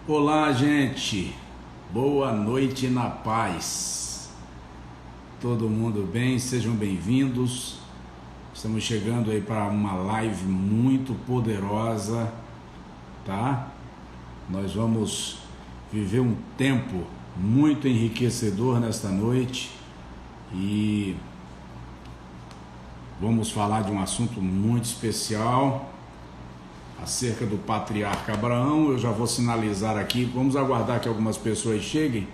Olá, gente. Boa noite na paz. Todo mundo bem? Sejam bem-vindos. Estamos chegando aí para uma live muito poderosa, tá? Nós vamos viver um tempo muito enriquecedor nesta noite e vamos falar de um assunto muito especial acerca do patriarca Abraão. Eu já vou sinalizar aqui, vamos aguardar que algumas pessoas cheguem.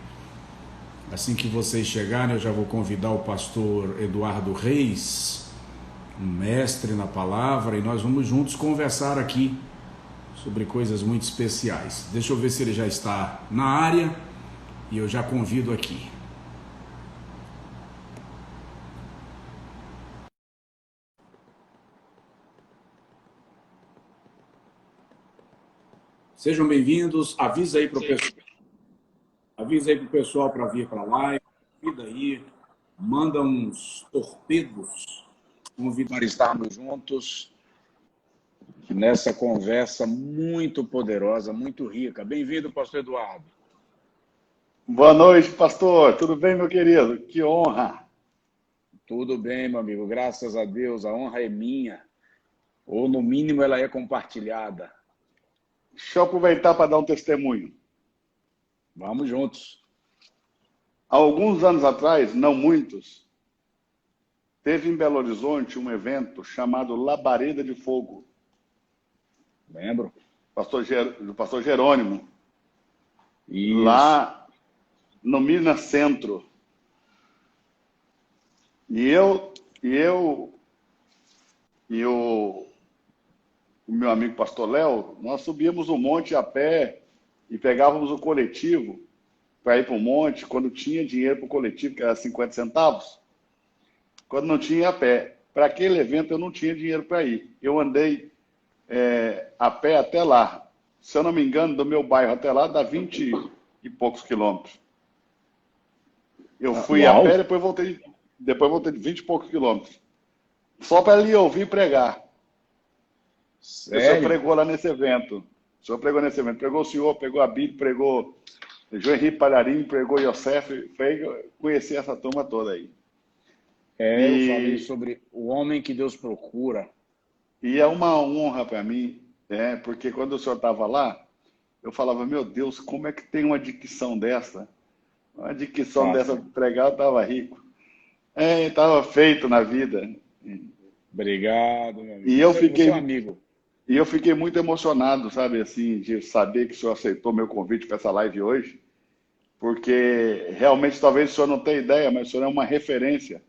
Assim que vocês chegarem, eu já vou convidar o pastor Eduardo Reis, um mestre na palavra, e nós vamos juntos conversar aqui sobre coisas muito especiais. Deixa eu ver se ele já está na área e eu já convido aqui. Sejam bem-vindos. Avisa aí pro pessoal para vir para a live. Convida aí, manda uns torpedos. Convido para estarmos juntos nessa conversa muito poderosa, muito rica. Bem-vindo, pastor Eduardo. Boa noite, pastor. Tudo bem, meu querido? Que honra. Tudo bem, meu amigo. Graças a Deus, a honra é minha. Ou, no mínimo, ela é compartilhada. Deixa eu aproveitar para dar um testemunho. Vamos juntos. Há alguns anos atrás, não muitos, teve em Belo Horizonte um evento chamado Labareda de Fogo. Lembro. Do pastor Jerônimo. Isso. Lá no Minas Centro. E o meu amigo pastor Léo, nós subíamos o monte a pé e pegávamos o coletivo para ir para o monte, quando tinha dinheiro para o coletivo, que era 50 centavos. Quando não tinha, a pé. Para aquele evento eu não tinha dinheiro para ir. Eu andei a pé até lá. Se eu não me engano, do meu bairro até lá dá 20 e poucos quilômetros. Eu fui a pé, depois voltei de 20 e poucos quilômetros. Só para ali ouvir pregar. Sério? O senhor pregou lá nesse evento. O senhor pregou nesse evento. Pregou o senhor, pregou a Bíblia, pregou João Henrique Palharim, pregou Yosef. Conheci essa turma toda aí. Eu falei sobre o homem que Deus procura. E é uma honra para mim, porque quando o senhor estava lá, eu falava, meu Deus, como é que tem uma dicção dessa? Uma dicção dessa para pregar, eu estava rico. Estava feito na vida. Obrigado, meu amigo. E eu Você é um amigo. E eu fiquei muito emocionado, sabe, assim, de saber que o senhor aceitou meu convite para essa live hoje, porque realmente talvez o senhor não tenha ideia, mas o senhor é uma referência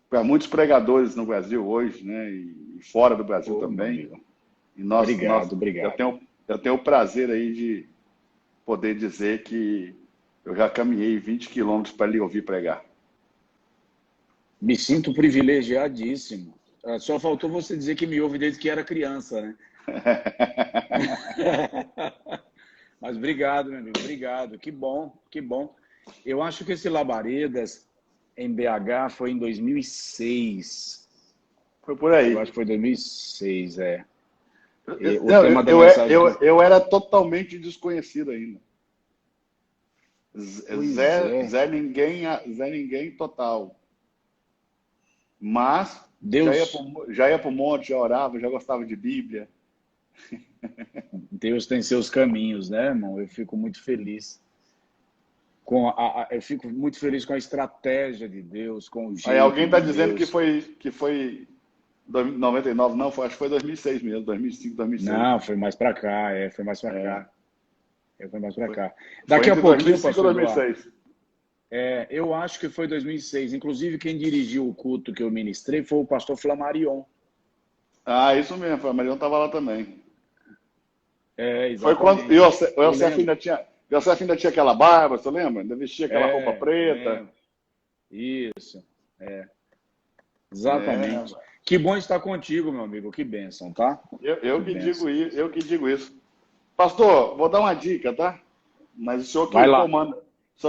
para muitos pregadores no Brasil hoje, né, e fora do Brasil também. E Obrigado. Eu tenho o prazer aí de poder dizer que eu já caminhei 20 quilômetros para lhe ouvir pregar. Me sinto privilegiadíssimo. Só faltou você dizer que me ouve desde que era criança, né? Mas obrigado, meu amigo, obrigado. Que bom, que bom. Eu acho que esse Labaredas em BH foi em 2006. Foi por aí. Eu acho que foi 2006, Eu era totalmente desconhecido ainda. Zé ninguém total. Mas Deus, já ia para o monte, já orava, já gostava de Bíblia. Deus tem seus caminhos, né, irmão? Eu fico muito feliz. Eu fico muito feliz com a estratégia de Deus, com o jeito. Aí alguém está dizendo Deus. que foi 99, não, acho que foi 2006 mesmo, 2005, 2006. Não, foi mais para cá, foi mais para cá. Foi mais para cá. Daqui a pouquinho, 2005 ou 2006. Eu acho que foi 2006. Inclusive, quem dirigiu o culto que eu ministrei foi o pastor Flamarion. Ah, isso mesmo, o Flamarion estava lá também. Exatamente. Foi quando o Yosef ainda tinha aquela barba, você lembra? Ainda vestia aquela roupa preta. Isso, exatamente. Que bom estar contigo, meu amigo. Que bênção, tá? Eu que digo isso. Pastor, vou dar uma dica, tá? Mas o senhor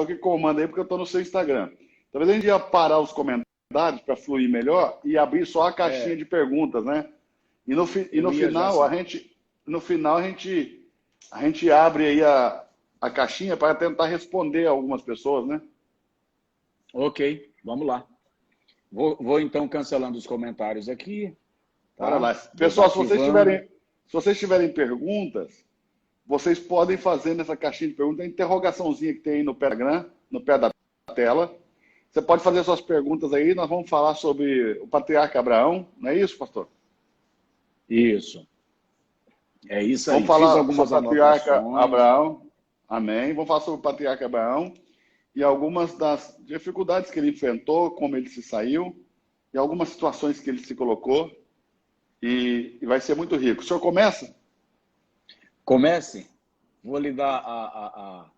que comanda aí, porque eu estou no seu Instagram. Talvez a gente ia parar os comentários para fluir melhor e abrir só a caixinha de perguntas, né? E no final a gente abre aí a caixinha para tentar responder a algumas pessoas, né? Ok, vamos lá. Vou então cancelando os comentários aqui. Tá? Bora lá. Pessoal, se Desativando. vocês tiverem perguntas, vocês podem fazer nessa caixinha de perguntas a interrogaçãozinha que tem aí no pé da tela. Você pode fazer suas perguntas aí, nós vamos falar sobre o patriarca Abraão, não é isso, pastor? Isso. É isso aí. Vamos falar Fiz sobre algumas o patriarca anotações. Abraão, amém. Vamos falar sobre o patriarca Abraão e algumas das dificuldades que ele enfrentou, como ele se saiu, e algumas situações que ele se colocou, e vai ser muito rico. O senhor começa? Comece. Vou lhe dar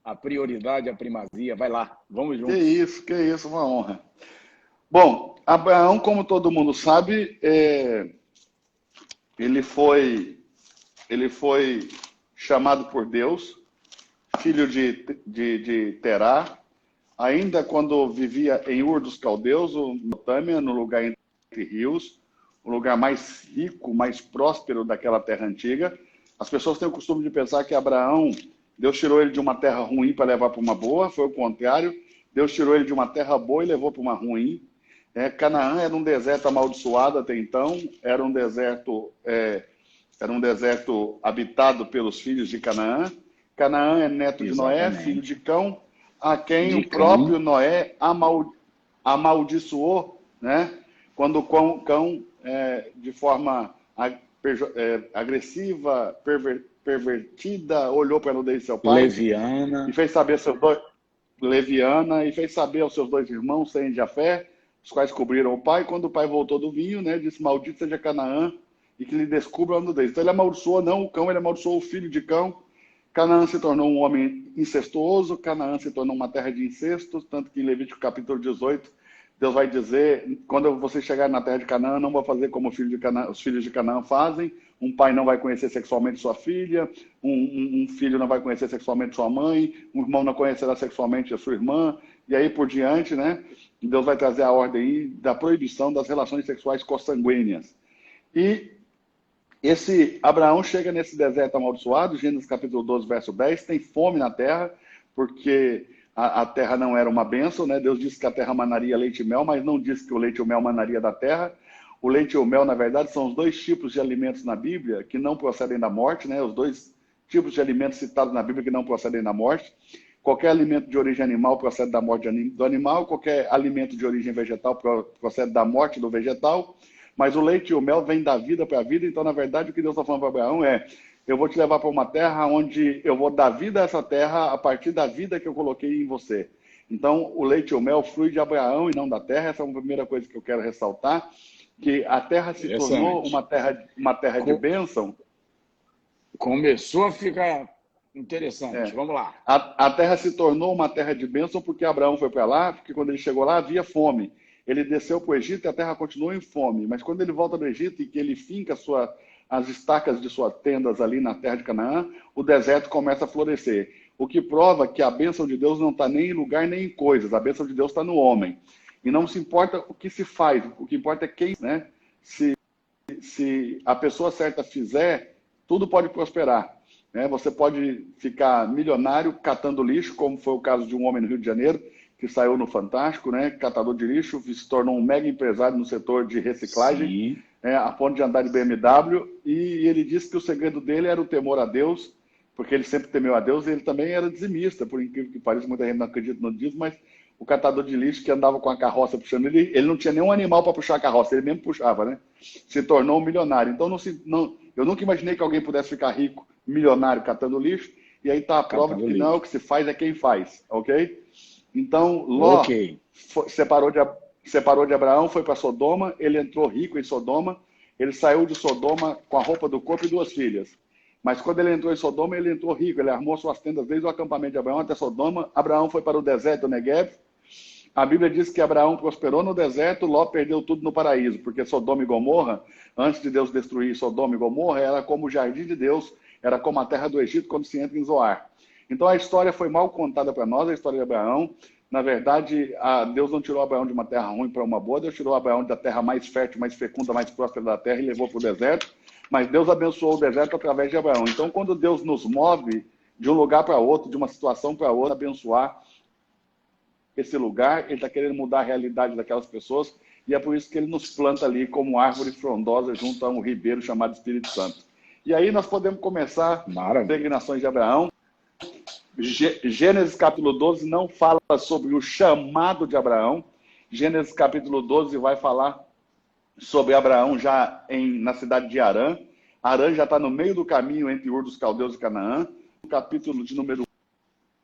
a prioridade, a primazia. Vai lá, vamos juntos. Que isso, uma honra. Bom, Abraão, como todo mundo sabe, ele foi chamado por Deus, filho de Terá, ainda quando vivia em Ur dos Caldeus, Mesopotâmia, no lugar entre rios, o lugar mais rico, mais próspero daquela terra antiga. As pessoas têm o costume de pensar que Abraão, Deus tirou ele de uma terra ruim para levar para uma boa, foi o contrário. Deus tirou ele de uma terra boa e levou para uma ruim. Canaã era um deserto amaldiçoado até então, era um deserto habitado pelos filhos de Canaã. Canaã é neto de Noé, filho de Cão, a quem o próprio Noé amaldiçoou, né? Quando o Cão, de forma agressiva, pervertida, olhou para a nudez de seu pai. Leviana. E fez saber leviana, e fez saber aos seus dois irmãos, Sem e Jafé, os quais cobriram o pai. Quando o pai voltou do vinho, né, disse: maldito seja Canaã, e que lhe descubra a nudez. Então ele amaldiçoou não o Cão, ele amaldiçoou o filho de Cão. Canaã se tornou um homem incestuoso, Canaã se tornou uma terra de incestos, tanto que em Levítico capítulo 18, Deus vai dizer: quando você chegar na terra de Canaã, não vou fazer como os filhos de Canaã fazem. Um pai não vai conhecer sexualmente sua filha, um filho não vai conhecer sexualmente sua mãe, um irmão não conhecerá sexualmente a sua irmã, e aí por diante, né? Deus vai trazer a ordem aí da proibição das relações sexuais consanguíneas. E esse Abraão chega nesse deserto amaldiçoado, Gênesis capítulo 12, verso 10, tem fome na terra, porque a terra não era uma bênção, né? Deus disse que a terra manaria leite e mel, mas não disse que o leite e o mel manaria da terra. O leite e o mel, na verdade, são os dois tipos de alimentos na Bíblia que não procedem da morte, né? Os dois tipos de alimentos citados na Bíblia que não procedem da morte. Qualquer alimento de origem animal procede da morte do animal, qualquer alimento de origem vegetal procede da morte do vegetal, mas o leite e o mel vêm da vida para a vida. Então, na verdade, o que Deus está falando para Abraão é: eu vou te levar para uma terra onde eu vou dar vida a essa terra a partir da vida que eu coloquei em você. Então, o leite e o mel flui de Abraão e não da terra. Essa é a primeira coisa que eu quero ressaltar, que a terra se tornou uma terra de bênção. Começou a ficar interessante. Vamos lá. A terra se tornou uma terra de bênção porque Abraão foi para lá, porque quando ele chegou lá havia fome. Ele desceu para o Egito e a terra continuou em fome. Mas quando ele volta do Egito e que ele finca as estacas de suas tendas ali na terra de Canaã, o deserto começa a florescer. O que prova que a bênção de Deus não está nem em lugar nem em coisas. A bênção de Deus está no homem. E não se importa o que se faz, o que importa é quem, né? Se a pessoa certa fizer, tudo pode prosperar. Né? Você pode ficar milionário catando lixo, como foi o caso de um homem no Rio de Janeiro, que saiu no Fantástico, né? Catador de lixo, se tornou um mega empresário no setor de reciclagem, a ponto de andar de BMW, e ele disse que o segredo dele era o temor a Deus, porque ele sempre temeu a Deus, e ele também era dizimista, por incrível que pareça, muita gente não acredita no dízimo, mas o catador de lixo que andava com a carroça puxando ele não tinha nenhum animal para puxar a carroça, ele mesmo puxava, né? Se tornou um milionário. Então, eu nunca imaginei que alguém pudesse ficar rico, milionário, catando lixo, e aí está a prova de que não, o que se faz é quem faz, ok? Então, Ló separou de Abraão, foi para Sodoma, ele entrou rico em Sodoma, ele saiu de Sodoma com a roupa do corpo e 2 filhas. Mas quando ele entrou em Sodoma, ele entrou rico, ele armou suas tendas desde o acampamento de Abraão até Sodoma. Abraão foi para o deserto do Negueb. A Bíblia diz que Abraão prosperou no deserto, Ló perdeu tudo no paraíso, porque Sodoma e Gomorra, antes de Deus destruir Sodoma e Gomorra, era como o jardim de Deus, era como a terra do Egito quando se entra em Zoar. Então a história foi mal contada para nós, a história de Abraão. Na verdade, Deus não tirou Abraão de uma terra ruim para uma boa, Deus tirou Abraão da terra mais fértil, mais fecunda, mais próspera da terra e levou para o deserto. Mas Deus abençoou o deserto através de Abraão. Então, quando Deus nos move de um lugar para outro, de uma situação para outra, abençoar esse lugar. Ele está querendo mudar a realidade daquelas pessoas, e é por isso que ele nos planta ali como árvore frondosa junto a um ribeiro chamado Espírito Santo. E aí nós podemos começar as peregrinações de Abraão. Gênesis capítulo 12 não fala sobre o chamado de Abraão. Gênesis capítulo 12 vai falar sobre Abraão já na cidade de Harã. Harã já está no meio do caminho entre Ur dos Caldeus e Canaã. No capítulo de número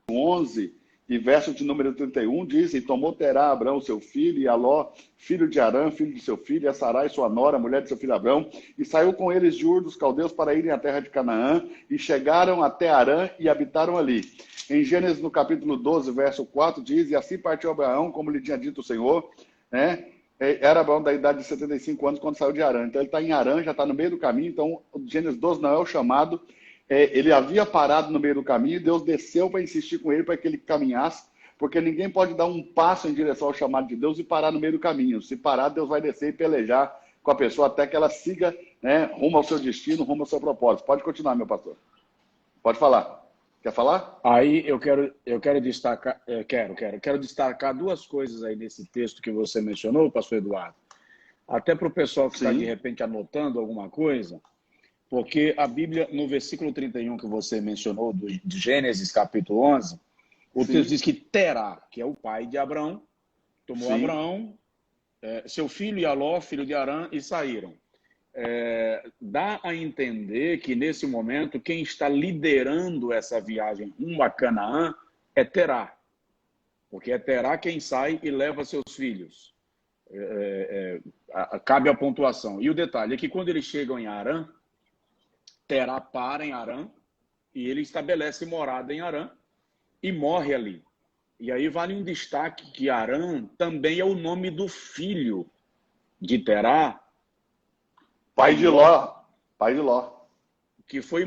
11 e verso de número 31 diz: e tomou Terá Abraão seu filho, e Aló, filho de Harã, filho de seu filho, e a Sarai sua nora, mulher de seu filho Abraão, e saiu com eles de Ur dos Caldeus para irem à terra de Canaã, e chegaram até Harã e habitaram ali. Em Gênesis, no capítulo 12, verso 4, diz: e assim partiu Abraão, como lhe tinha dito o Senhor, né? Era Abraão da idade de 75 anos quando saiu de Harã. Então ele está em Harã, já está no meio do caminho. Então o Gênesis 12 não é o chamado. Ele havia parado no meio do caminho, Deus desceu para insistir com ele para que ele caminhasse, porque ninguém pode dar um passo em direção ao chamado de Deus e parar no meio do caminho. Se parar, Deus vai descer e pelejar com a pessoa até que ela siga, né, rumo ao seu destino, rumo ao seu propósito. Pode continuar, meu pastor. Pode falar. Quer falar? Aí eu quero destacar, quero destacar duas coisas aí nesse texto que você mencionou, pastor Eduardo. Até para o pessoal que está de repente anotando alguma coisa, porque a Bíblia, no versículo 31 que você mencionou, de Gênesis capítulo 11, o texto diz que Terá, que é o pai de Abraão, tomou Abraão, seu filho e Aló, filho de Harã, e saíram. Dá a entender que, nesse momento, quem está liderando essa viagem rumo a Canaã é Terá. Porque é Terá quem sai e leva seus filhos. Cabe a pontuação. E o detalhe é que, quando eles chegam em Harã, Terá para em Harã e ele estabelece morada em Harã e morre ali. E aí vale um destaque que Harã também é o nome do filho de Terá, pai de Ló, que foi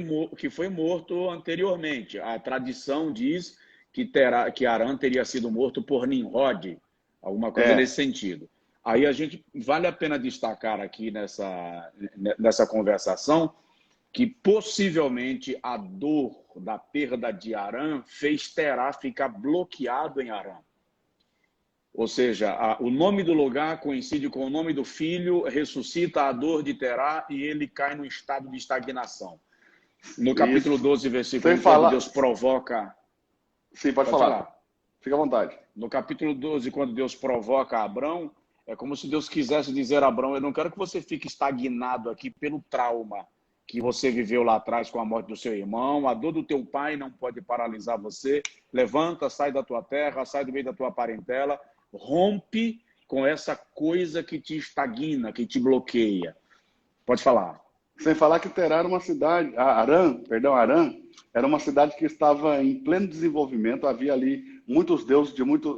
morto anteriormente. A tradição diz que Harã teria sido morto por Nimrod, alguma coisa nesse sentido. Aí vale a pena destacar aqui nessa conversação que possivelmente a dor da perda de Harã fez Terá ficar bloqueado em Harã. Ou seja, o nome do lugar coincide com o nome do filho, ressuscita a dor de Terá e ele cai num estado de estagnação. No capítulo 12, versículo 1, quando Deus provoca... Sim, pode falar. Fica à vontade. No capítulo 12, quando Deus provoca Abrão, é como se Deus quisesse dizer a Abrão: eu não quero que você fique estagnado aqui pelo trauma que você viveu lá atrás com a morte do seu irmão, a dor do teu pai não pode paralisar você. Levanta, sai da tua terra, sai do meio da tua parentela, rompe com essa coisa que te estagna, que te bloqueia. Pode falar. Sem falar que Terá era uma cidade, Harã era uma cidade que estava em pleno desenvolvimento, havia ali muitos deuses,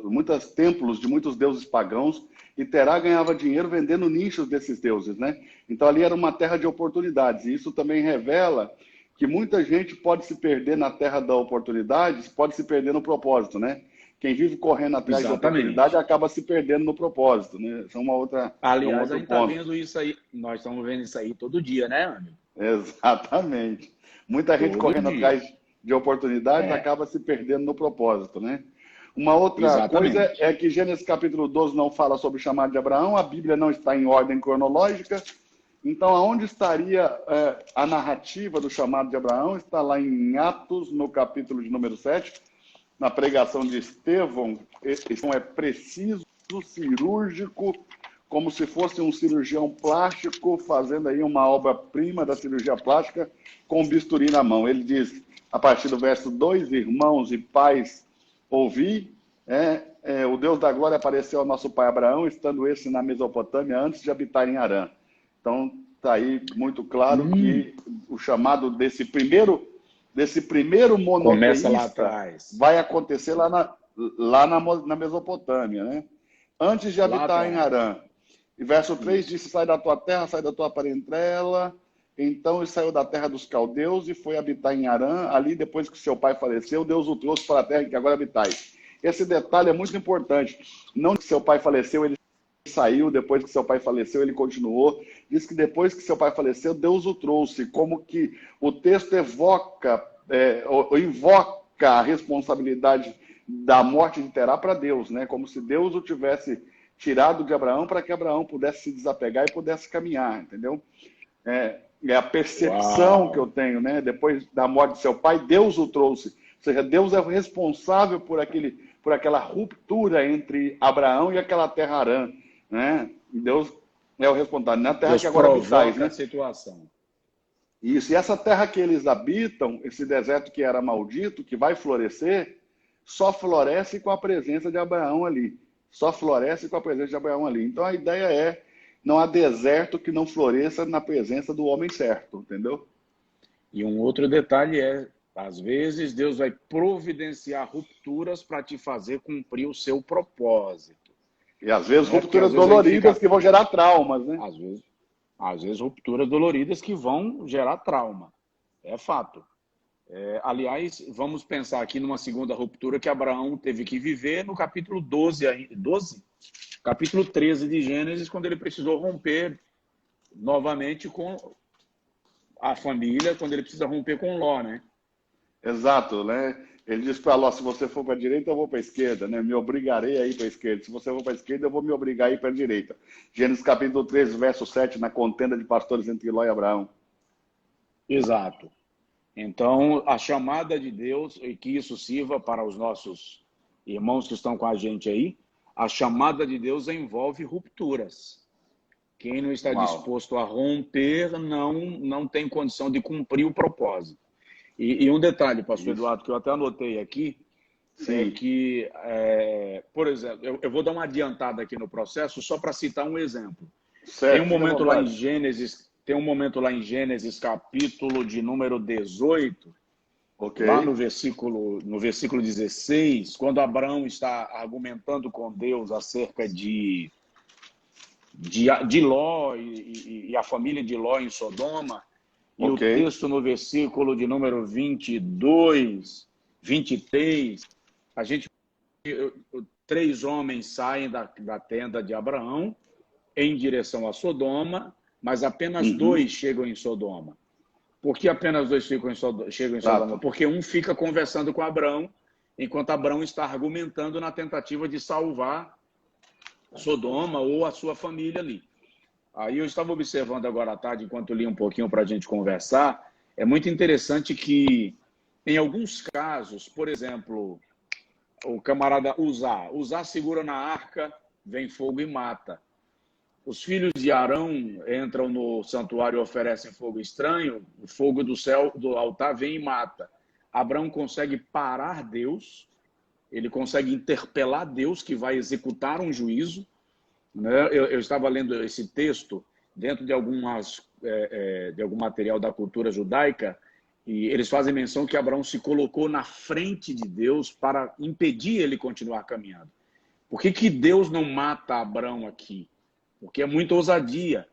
muitos templos de muitos deuses pagãos, e Terá ganhava dinheiro vendendo nichos desses deuses, né? Então ali era uma terra de oportunidades, e isso também revela que muita gente pode se perder na terra da oportunidade, pode se perder no propósito, né? Quem vive correndo atrás da oportunidade acaba se perdendo no propósito, né? Isso é uma outra. Aliás, a gente está vendo isso aí, nós estamos vendo isso aí todo dia, né, amigo? Exatamente. Muita gente correndo atrás de oportunidades acaba se perdendo no propósito, né? Uma outra coisa é que Gênesis capítulo 12 não fala sobre o chamado de Abraão, a Bíblia não está em ordem cronológica. Então, aonde estaria a narrativa do chamado de Abraão? Está lá em Atos, no capítulo de número 7, na pregação de Estevão. Estevão é preciso, cirúrgico, como se fosse um cirurgião plástico fazendo aí uma obra-prima da cirurgia plástica com um bisturi na mão. Ele diz, a partir do verso 2, irmãos e pais, ouvi, o Deus da glória apareceu ao nosso pai Abraão, estando esse na Mesopotâmia, antes de habitar em Harã. Então, está aí muito claro que o chamado desse primeiro monoteísta vai acontecer lá na Mesopotâmia, né? Antes de habitar em Harã. E verso 3 diz, sai da tua terra, sai da tua parentela. Então ele saiu da terra dos caldeus e foi habitar em Harã. Ali, depois que seu pai faleceu, Deus o trouxe para a terra em que agora habitais. Esse detalhe é muito importante. Não que seu pai faleceu, ele saiu, depois que seu pai faleceu, ele continuou. Diz que depois que seu pai faleceu, Deus o trouxe. Como que o texto evoca ou invoca a responsabilidade da morte de Terá para Deus, né? Como se Deus o tivesse tirado de Abraão para que Abraão pudesse se desapegar e pudesse caminhar, entendeu? É a percepção que eu Uau! tenho, né? Depois da morte de seu pai, Deus o trouxe. Ou seja, Deus é o responsável por aquela ruptura entre Abraão e aquela terra Harã, né? E Deus é o responsável. Na terra que Deus agora habitais, provoca a né? situação. Isso, e essa terra que eles habitam, esse deserto que era maldito, que vai florescer, só floresce com a presença de Abraão ali. Só floresce com a presença de Abraão ali. Então a ideia é, não há deserto que não floresça na presença do homem certo, entendeu? E um outro detalhe é, às vezes, Deus vai providenciar rupturas para te fazer cumprir o seu propósito. E às vezes Né? Porque rupturas às vezes a gente doloridas fica, que vão gerar traumas, né? às vezes, rupturas doloridas que vão gerar trauma. É fato. Aliás, vamos pensar aqui numa segunda ruptura que Abraão teve que viver no capítulo 12? Capítulo 13 de Gênesis, quando ele precisou romper novamente com a família, quando ele precisa romper com Ló, né? Exato, né? Ele diz para Ló, se você for para a direita, eu vou para a esquerda, né? Me obrigarei a ir para a esquerda. Se você for para a esquerda, eu vou me obrigar a ir para a direita. Gênesis capítulo 13, verso 7, na contenda de pastores entre Ló e Abraão. Exato. Então, a chamada de Deus, e que isso sirva para os nossos irmãos que estão com a gente aí, a chamada de Deus envolve rupturas. Quem não está Uau. disposto a romper não tem condição de cumprir o propósito. E um detalhe, pastor Eduardo, que eu até anotei aqui, Sim. que, por exemplo, eu vou dar uma adiantada aqui no processo só para citar um exemplo. Certo, Tem um momento lá em Gênesis, capítulo de número 18, ok. lá no versículo 16, quando Abraão está argumentando com Deus acerca de Ló e a família de Ló em Sodoma, e o Ok. texto no versículo de número 22, 23, a gente 3 homens saem da tenda de Abraão em direção a Sodoma, mas apenas 2 chegam em Sodoma. Por que apenas 2 chegam em Sodoma? Porque um fica conversando com Abraão, enquanto Abraão está argumentando na tentativa de salvar Sodoma ou a sua família ali. Aí eu estava observando agora à tarde, enquanto li um pouquinho para a gente conversar, é muito interessante que, em alguns casos, por exemplo, o camarada Uzá segura na arca, vem fogo e mata. Os filhos de Arão entram no santuário e oferecem fogo estranho, o fogo do céu, do altar, vem e mata. Abraão consegue parar Deus, ele consegue interpelar Deus, que vai executar um juízo. Né? Eu estava lendo esse texto dentro de algum material da cultura judaica, e eles fazem menção que Abraão se colocou na frente de Deus para impedir ele continuar caminhando. Por que Deus não mata Abraão aqui? Porque é muita ousadia.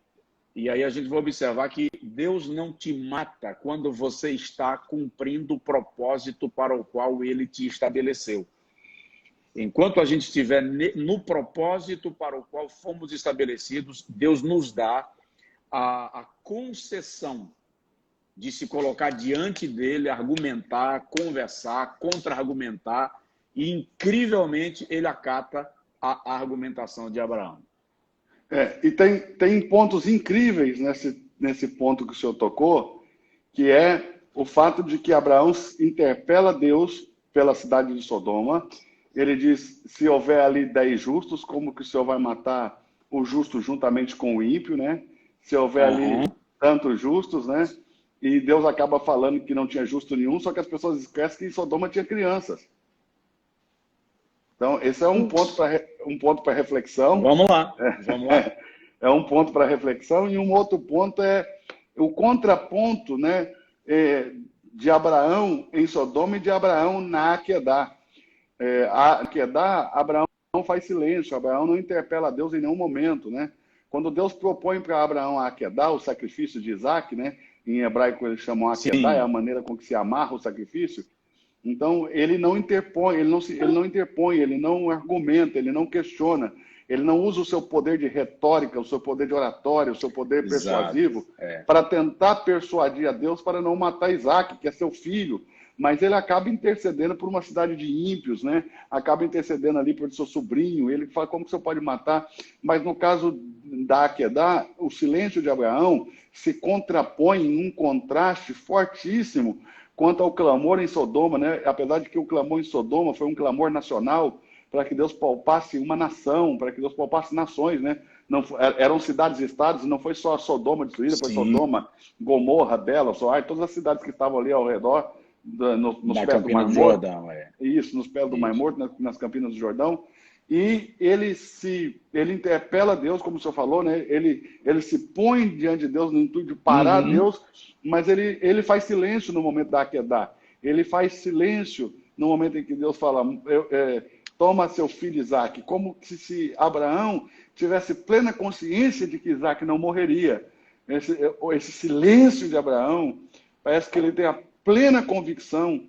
E aí a gente vai observar que Deus não te mata quando você está cumprindo o propósito para o qual ele te estabeleceu. Enquanto a gente estiver no propósito para o qual fomos estabelecidos, Deus nos dá a concessão de se colocar diante dele, argumentar, conversar, contra-argumentar, e incrivelmente ele acata a argumentação de Abraão. E tem pontos incríveis nesse ponto que o senhor tocou, que é o fato de que Abraão interpela Deus pela cidade de Sodoma. Ele diz, se houver ali 10 justos, como que o senhor vai matar o justo juntamente com o ímpio, né? Se houver ali tantos justos, né? E Deus acaba falando que não tinha justo nenhum, só que as pessoas esquecem que em Sodoma tinha crianças. Então, esse é um ponto para reflexão. Vamos lá. É um ponto para reflexão. E um outro ponto é o contraponto, né, de Abraão em Sodoma e de Abraão na Aquedá. A Aquedá, Abraão faz silêncio, Abraão não interpela a Deus em nenhum momento, né? Quando Deus propõe para Abraão a Aquedá, o sacrifício de Isaac, né? Em hebraico eles chamam Aquedá, é a maneira com que se amarra o sacrifício. Então, ele não interpõe, ele não argumenta, ele não questiona, ele não usa o seu poder de retórica, o seu poder de oratória, o seu poder persuasivo para tentar persuadir a Deus para não matar Isaac, que é seu filho, mas ele acaba intercedendo por uma cidade de ímpios, né? Acaba intercedendo ali por seu sobrinho, ele fala como que você pode matar, mas no caso da Aquedá, o silêncio de Abraão se contrapõe em um contraste fortíssimo quanto ao clamor em Sodoma, né? Apesar de que o clamor em Sodoma foi um clamor nacional para que Deus poupasse uma nação, para que Deus poupasse nações, né? Não, eram cidades-estados, não foi só Sodoma destruída, foi Sim. Sodoma, Gomorra, Bela, Zoar, todas as cidades que estavam ali ao redor, nos Na pés do Campina Mar do Morto. Jordão, é. Isso, nos pés do Mar Isso. Morto, nas Campinas do Jordão. E ele interpela Deus, como o senhor falou, né? Ele se põe diante de Deus no intuito de parar Uhum. Deus, mas ele faz silêncio no momento da Aquedá. Ele faz silêncio no momento em que Deus fala, toma seu filho Isaque, como se Abraão tivesse plena consciência de que Isaque não morreria. Esse silêncio de Abraão, parece que ele tem a plena convicção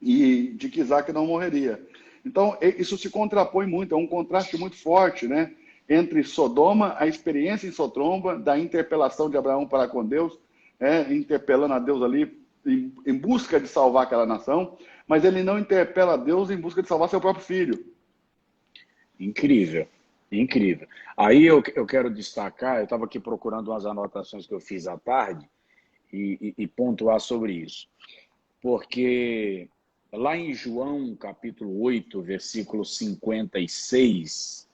de que Isaque não morreria. Então, isso se contrapõe muito, é um contraste muito forte, né? Entre Sodoma, a experiência em Sodoma, da interpelação de Abraão para com Deus, interpelando a Deus ali em busca de salvar aquela nação, mas ele não interpela a Deus em busca de salvar seu próprio filho. Incrível, incrível. Aí eu quero destacar, eu estava aqui procurando umas anotações que eu fiz à tarde e pontuar sobre isso. Porque lá em João, capítulo 8, versículo 56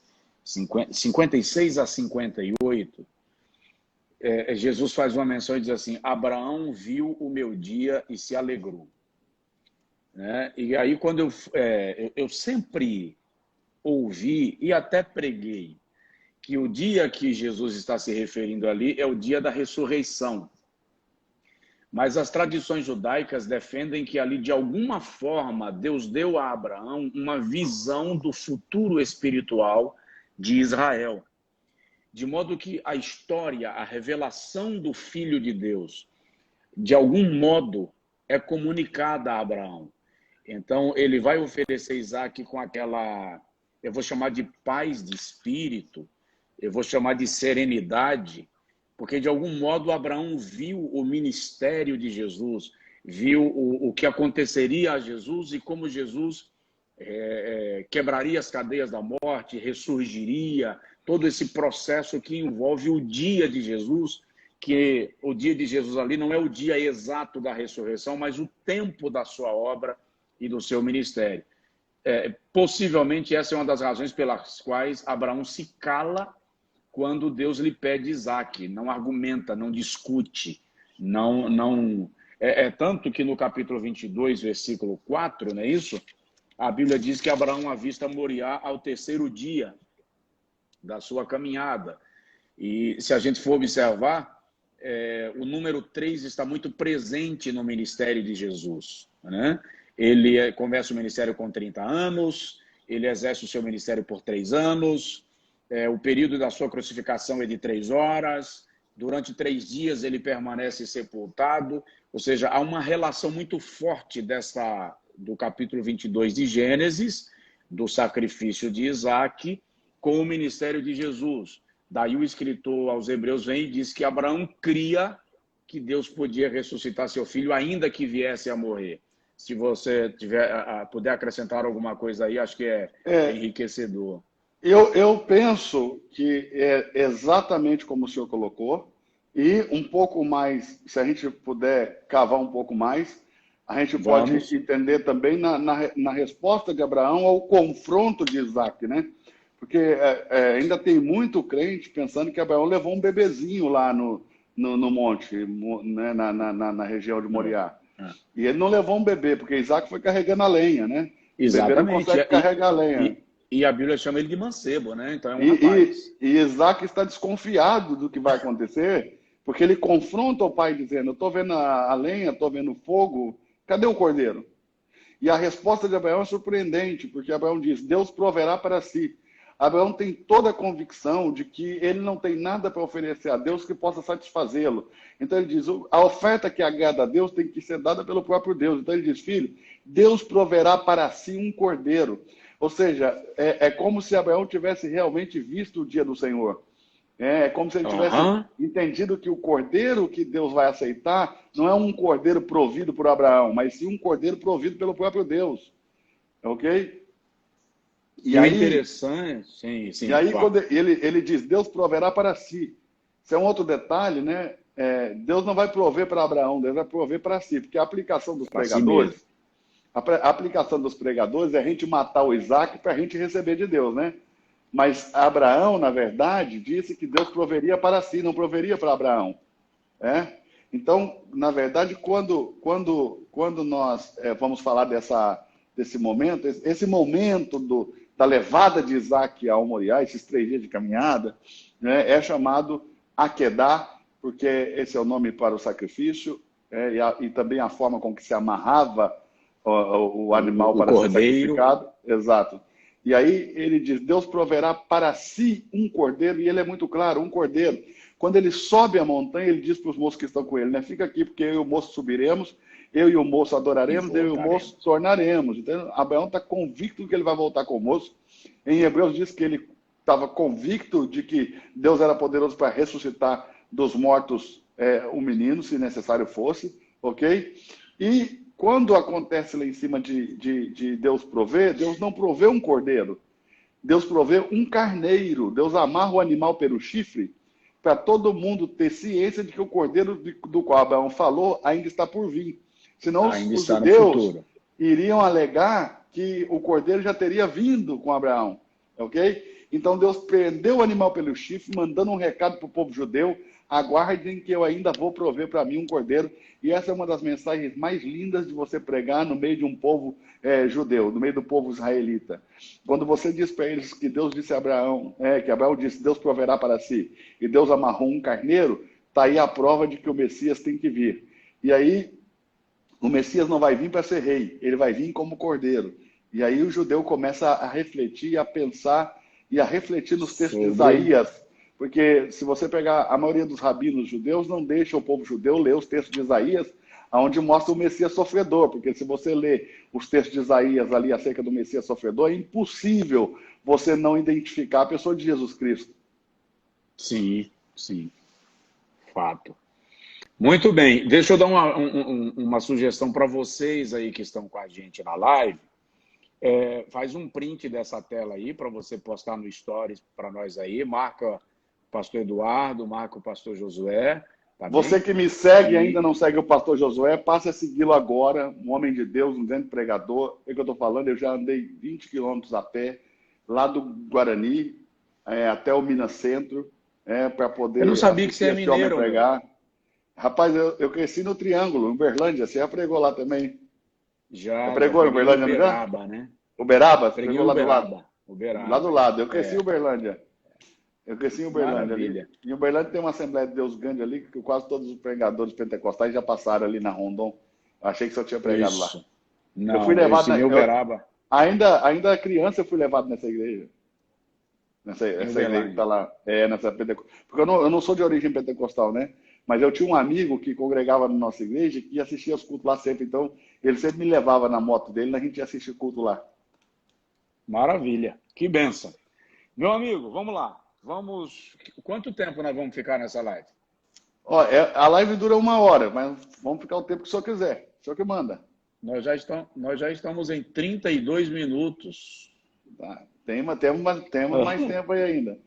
a 58, Jesus faz uma menção e diz assim, Abraão viu o meu dia e se alegrou. Né? E aí, quando eu sempre ouvi e até preguei que o dia que Jesus está se referindo ali é o dia da ressurreição. Mas as tradições judaicas defendem que ali, de alguma forma, Deus deu a Abraão uma visão do futuro espiritual de Israel. De modo que a história, a revelação do Filho de Deus, de algum modo, é comunicada a Abraão. Então, ele vai oferecer Isaque com aquela, eu vou chamar de paz de espírito, eu vou chamar de serenidade, porque, de algum modo, Abraão viu o ministério de Jesus, viu o que aconteceria a Jesus e como Jesus quebraria as cadeias da morte, ressurgiria, todo esse processo que envolve o dia de Jesus, que o dia de Jesus ali não é o dia exato da ressurreição, mas o tempo da sua obra e do seu ministério. Possivelmente essa é uma das razões pelas quais Abraão se cala quando Deus lhe pede Isaque, não argumenta, não discute, não tanto que no capítulo 22, versículo 4, não é isso? A Bíblia diz que Abraão avista Moriá ao terceiro dia da sua caminhada. E se a gente for observar, o número 3 está muito presente no ministério de Jesus, né? Ele começa o ministério com 30 anos, ele exerce o seu ministério por 3 anos, o período da sua crucificação é de 3 horas, durante 3 dias ele permanece sepultado, ou seja, há uma relação muito forte do capítulo 22 de Gênesis, do sacrifício de Isaque, com o ministério de Jesus. Daí o escritor aos Hebreus vem e diz que Abraão cria que Deus podia ressuscitar seu filho, ainda que viesse a morrer. Se você puder acrescentar alguma coisa aí, acho que é enriquecedor. Eu penso que é exatamente como o senhor colocou, e um pouco mais, se a gente puder cavar um pouco mais, a gente pode entender também na resposta de Abraão ao confronto de Isaque, né? Porque ainda tem muito crente pensando que Abraão levou um bebezinho lá no monte, né? na região de Moriá. E ele não levou um bebê, porque Isaque foi carregando a lenha, né? Exatamente. O bebê não consegue carregar a lenha. E a Bíblia chama ele de mancebo, né? Então é um rapaz. E Isaque está desconfiado do que vai acontecer, porque ele confronta o pai dizendo, eu estou vendo a lenha, estou vendo o fogo, cadê o cordeiro? E a resposta de Abraão é surpreendente, porque Abraão diz, Deus proverá para si. Abraão tem toda a convicção de que ele não tem nada para oferecer a Deus que possa satisfazê-lo. Então ele diz, a oferta que agrada a Deus tem que ser dada pelo próprio Deus. Então ele diz, filho, Deus proverá para si um cordeiro. Ou seja, é como se Abraão tivesse realmente visto o dia do Senhor. É como se ele tivesse Aham. entendido que o cordeiro que Deus vai aceitar não é um cordeiro provido por Abraão, mas sim um cordeiro provido pelo próprio Deus. Ok? E E o aí, interessante, sim, e sim, aí vá. quando ele diz, Deus proverá para si. Isso é um outro detalhe, né? Deus não vai prover para Abraão, Deus vai prover para si, porque a aplicação dos Para si mesmo. pregadores, a aplicação dos pregadores é a gente matar o Isaac para a gente receber de Deus, né? Mas Abraão, na verdade, disse que Deus proveria para si, não proveria para Abraão. É? Então, na verdade, quando nós vamos falar desse momento, esse momento da levada de Isaac ao Moriá, esses 3 dias de caminhada, né, é chamado Akedá, porque esse é o nome para o sacrifício, e também a forma com que se amarrava o animal O para ser cordeiro. sacrificado. Exato. E aí ele diz, Deus proverá para si um cordeiro, e ele é muito claro, um cordeiro. Quando ele sobe a montanha, ele diz para os moços que estão com ele, né? Fica aqui, porque eu e o moço subiremos, eu e o moço E adoraremos, eu e o moço voltaremos. tornaremos. Então, Abraão está convicto que ele vai voltar com o moço. Em Hebreus diz que ele estava convicto de que Deus era poderoso para ressuscitar dos mortos um menino, se necessário fosse, ok? E quando acontece lá em cima de Deus prover, Deus não provê um cordeiro, Deus provê um carneiro. Deus amarra o animal pelo chifre para todo mundo ter ciência de que o cordeiro do qual Abraão falou ainda está por vir. Senão Ainda os está no judeus futuro. iriam alegar que o cordeiro já teria vindo com Abraão, ok? Então Deus prendeu o animal pelo chifre, mandando um recado para o povo judeu: aguardem que eu ainda vou prover para mim um cordeiro. E essa é uma das mensagens mais lindas de você pregar no meio de um povo judeu, no meio do povo israelita. Quando você diz para eles que Deus disse a Abraão, que Abraão disse, Deus proverá para si, e Deus amarrou um carneiro, está aí a prova de que o Messias tem que vir. E aí, o Messias não vai vir para ser rei, ele vai vir como cordeiro. E aí o judeu começa a refletir, a pensar e a refletir nos textos de Sobre. Isaías. Porque se você pegar a maioria dos rabinos judeus, não deixa o povo judeu ler os textos de Isaías, onde mostra o Messias sofredor. Porque se você lê os textos de Isaías ali acerca do Messias sofredor, é impossível você não identificar a pessoa de Jesus Cristo. Sim, sim. Fato. Muito bem. Deixa eu dar uma sugestão para vocês aí que estão com a gente na live. Faz um print dessa tela aí para você postar no Stories para nós aí. Marca o pastor Eduardo, marca o pastor Josué. Tá Você bem? que me segue e ainda E não segue o pastor Josué, passe a segui-lo agora, um homem de Deus, um grande pregador. É o que eu estou falando, eu já andei 20 quilômetros a pé, lá do Guarani até o Minas Centro, para eu não poder sabia que você assistir é esse homem mineiro, meu. pregar. Rapaz, eu cresci no Triângulo, em Uberlândia. Você já pregou lá também? Já Já pregou em preguei em Uberlândia, não já? Uberaba, né? Uberaba? Você Preguei em pregou lá do lado? Uberaba. Lá do Uberaba. lado. Eu cresci em Uberlândia. Eu cresci em Uberlândia ali. Maravilha. Em Uberlândia tem uma Assembleia de Deus grande ali, que quase todos os pregadores pentecostais já passaram ali na Rondon. Achei que só tinha pregado lá. Isso. Eu fui Não, eu levado, ensinei Uberaba ainda criança eu fui levado nessa igreja. em Essa igreja que está Uberlândia. lá. Nessa Porque eu não sou de origem pentecostal, né? Mas eu tinha um amigo que congregava na nossa igreja que assistia os cultos lá sempre. Então, ele sempre me levava na moto dele e a gente ia assistir o culto lá. Maravilha. Que bênção. Meu amigo, vamos lá. Vamos. Quanto tempo nós vamos ficar nessa live? Ó, a live dura 1 hora, mas vamos ficar o tempo que o senhor quiser. O senhor que manda. Nós já estamos em 32 minutos. Tá? Temos mais tempo aí ainda.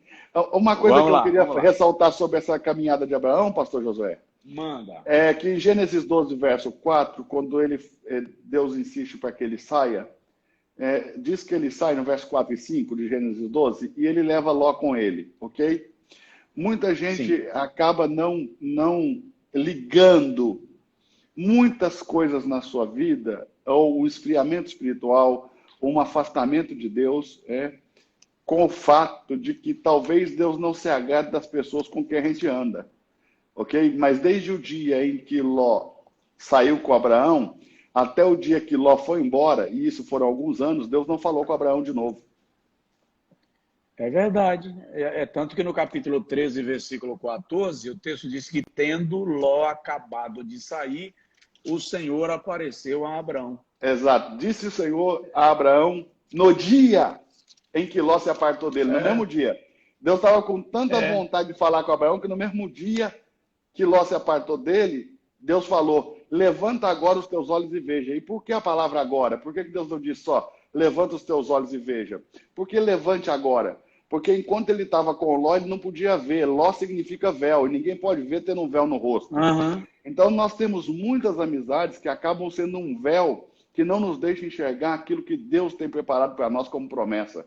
Uma coisa que Vamos eu lá, queria vamos lá. ressaltar sobre essa caminhada de Abraão, pastor Josué, Manda. é que em Gênesis 12, verso 4, quando Deus insiste para que ele saia, diz que ele sai no verso 4 e 5 de Gênesis 12 e ele leva Ló com ele, ok? Muita gente Sim. acaba não ligando muitas coisas na sua vida, ou o esfriamento espiritual, ou um afastamento de Deus, com o fato de que talvez Deus não se agrade das pessoas com quem a gente anda, ok? Mas desde o dia em que Ló saiu com Abraão, até o dia que Ló foi embora, e isso foram alguns anos, Deus não falou com Abraão de novo. É verdade. Tanto que no capítulo 13, versículo 14, o texto diz que, tendo Ló acabado de sair, o Senhor apareceu a Abraão. Exato. Disse o Senhor a Abraão no dia em que Ló se apartou dele, no mesmo dia. Deus estava com tanta É. vontade de falar com Abraão que no mesmo dia que Ló se apartou dele, Deus falou, levanta agora os teus olhos e veja. E por que a palavra agora? Por que Deus não disse só, levanta os teus olhos e veja? Por que levante agora? Porque enquanto ele estava com Ló, ele não podia ver. Ló significa véu, e ninguém pode ver tendo um véu no rosto. Aham. Então nós temos muitas amizades que acabam sendo um véu que não nos deixa enxergar aquilo que Deus tem preparado para nós como promessa.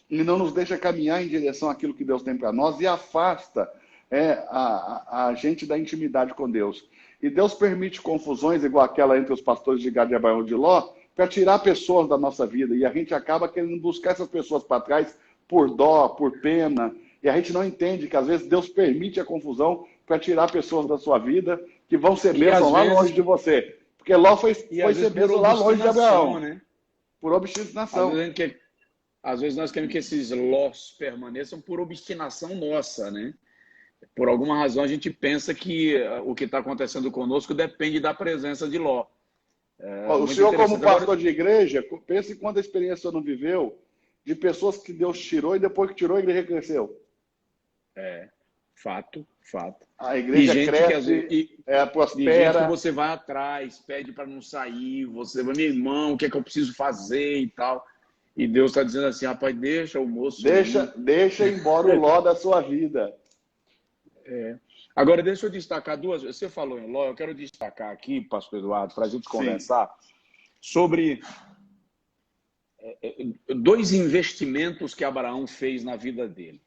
E não nos deixa caminhar em direção àquilo que Deus tem para nós e afasta a gente da intimidade com Deus. E Deus permite confusões igual aquela entre os pastores de Gad e Abraão de Ló para tirar pessoas da nossa vida. E a gente acaba querendo buscar essas pessoas para trás por dó, por pena. E a gente não entende que às vezes Deus permite a confusão para tirar pessoas da sua vida que vão ser bênçãos lá longe de você. Porque Ló foi ser bênção lá longe de Abraão. Né? Por obstinação. Às vezes nós queremos que esses Lós permaneçam por obstinação nossa, né? Por alguma razão a gente pensa que o que está acontecendo conosco depende da presença de Ló. O senhor, como pastor de igreja, pense em quanta experiência o senhor não viveu de pessoas que Deus tirou e depois que tirou a igreja cresceu. Fato. A igreja cresce, prospera. E gente que você vai atrás, pede para não sair, você vai, meu irmão, o que é que eu preciso fazer e tal. E Deus está dizendo assim, rapaz, deixa o moço... Deixa embora o Ló da sua vida. Agora, deixa eu destacar duas... Você falou em Ló, eu quero destacar aqui, pastor Eduardo, para a gente conversar sobre dois investimentos que Abraão fez na vida dele.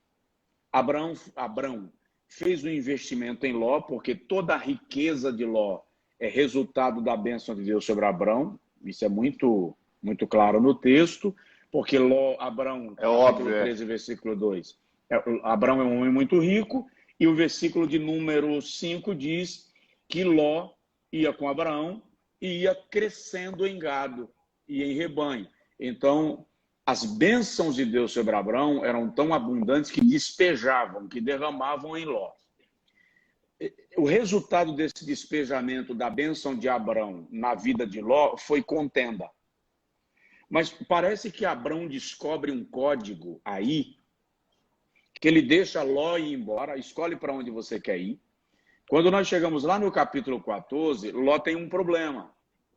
Abraão fez um investimento em Ló, porque toda a riqueza de Ló é resultado da bênção de Deus sobre Abraão. Isso é muito, muito claro no texto, porque Abraão, óbvio, 13, versículo 2, Abraão é um homem muito rico, e o versículo de número 5 diz que Ló ia com Abraão e ia crescendo em gado e em rebanho. Então, as bênçãos de Deus sobre Abraão eram tão abundantes que despejavam, que derramavam em Ló. O resultado desse despejamento da bênção de Abraão na vida de Ló foi contenda. Mas parece que Abraão descobre um código aí, que ele deixa Ló ir embora, escolhe para onde você quer ir. Quando nós chegamos lá no capítulo 14, Ló tem um problema.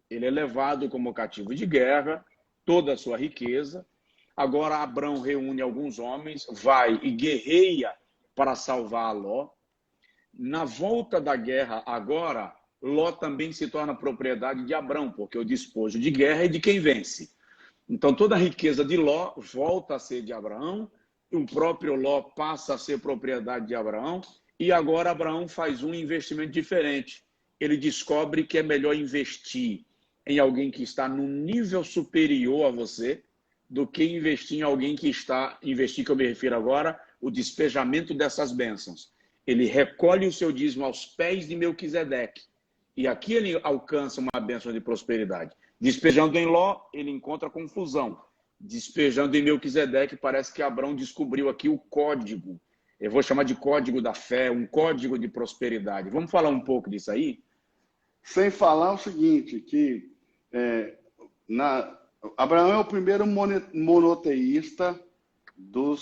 Ele é levado como cativo de guerra, toda a sua riqueza. Agora Abraão reúne alguns homens, vai e guerreia para salvar Ló. Na volta da guerra agora, Ló também se torna propriedade de Abraão, porque o despojo de guerra é de quem vence. Então toda a riqueza de Ló volta a ser de Abraão, o próprio Ló passa a ser propriedade de Abraão, e agora Abraão faz um investimento diferente. Ele descobre que é melhor investir em alguém que está num nível superior a você, do que investir em alguém que está, investir que eu me refiro agora, o despejamento dessas bênçãos. Ele recolhe o seu dízimo aos pés de Melquisedeque. E aqui ele alcança uma bênção de prosperidade. Despejando em Ló, ele encontra confusão. Despejando em Melquisedeque, parece que Abraão descobriu aqui o código. Eu vou chamar de código da fé, um código de prosperidade. Vamos falar um pouco disso aí? Sem falar o seguinte, que Abraão é o primeiro monoteísta do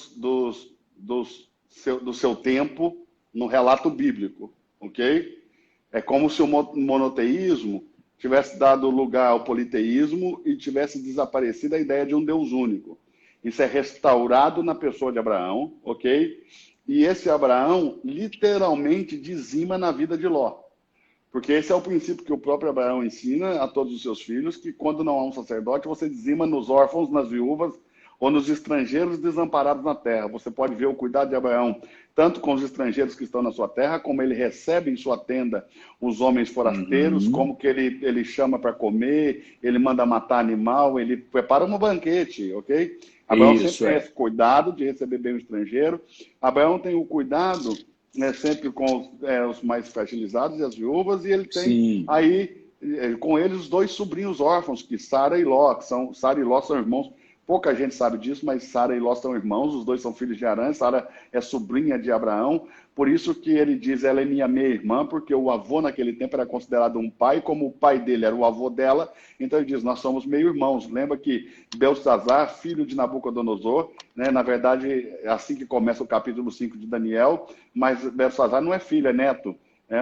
seu tempo no relato bíblico, ok? É como se o monoteísmo tivesse dado lugar ao politeísmo e tivesse desaparecido a ideia de um Deus único. Isso é restaurado na pessoa de Abraão, ok? E esse Abraão literalmente dizima na vida de Ló. Porque esse é o princípio que o próprio Abraão ensina a todos os seus filhos, que quando não há um sacerdote, você dizima nos órfãos, nas viúvas ou nos estrangeiros desamparados na terra. Você pode ver o cuidado de Abraão, tanto com os estrangeiros que estão na sua terra, como ele recebe em sua tenda os homens forasteiros, como que ele chama para comer, ele manda matar animal, ele prepara um banquete, ok? Abraão sempre tem esse cuidado de receber bem o estrangeiro. Abraão tem o cuidado sempre com os mais fragilizados e as viúvas, e ele tem aí com eles os dois sobrinhos órfãos, que Sara e Ló são irmãos Pouca gente sabe disso, mas Sara e Ló são irmãos, os dois são filhos de Arã, Sara é sobrinha de Abraão, por isso que ele diz, ela é minha meia-irmã, porque o avô naquele tempo era considerado um pai, como o pai dele era o avô dela, então ele diz, nós somos meio-irmãos. Lembra que Beltesazar, filho de Nabucodonosor, né, na verdade, é assim que começa o capítulo 5 de Daniel, mas Beltesazar não é filho, é neto,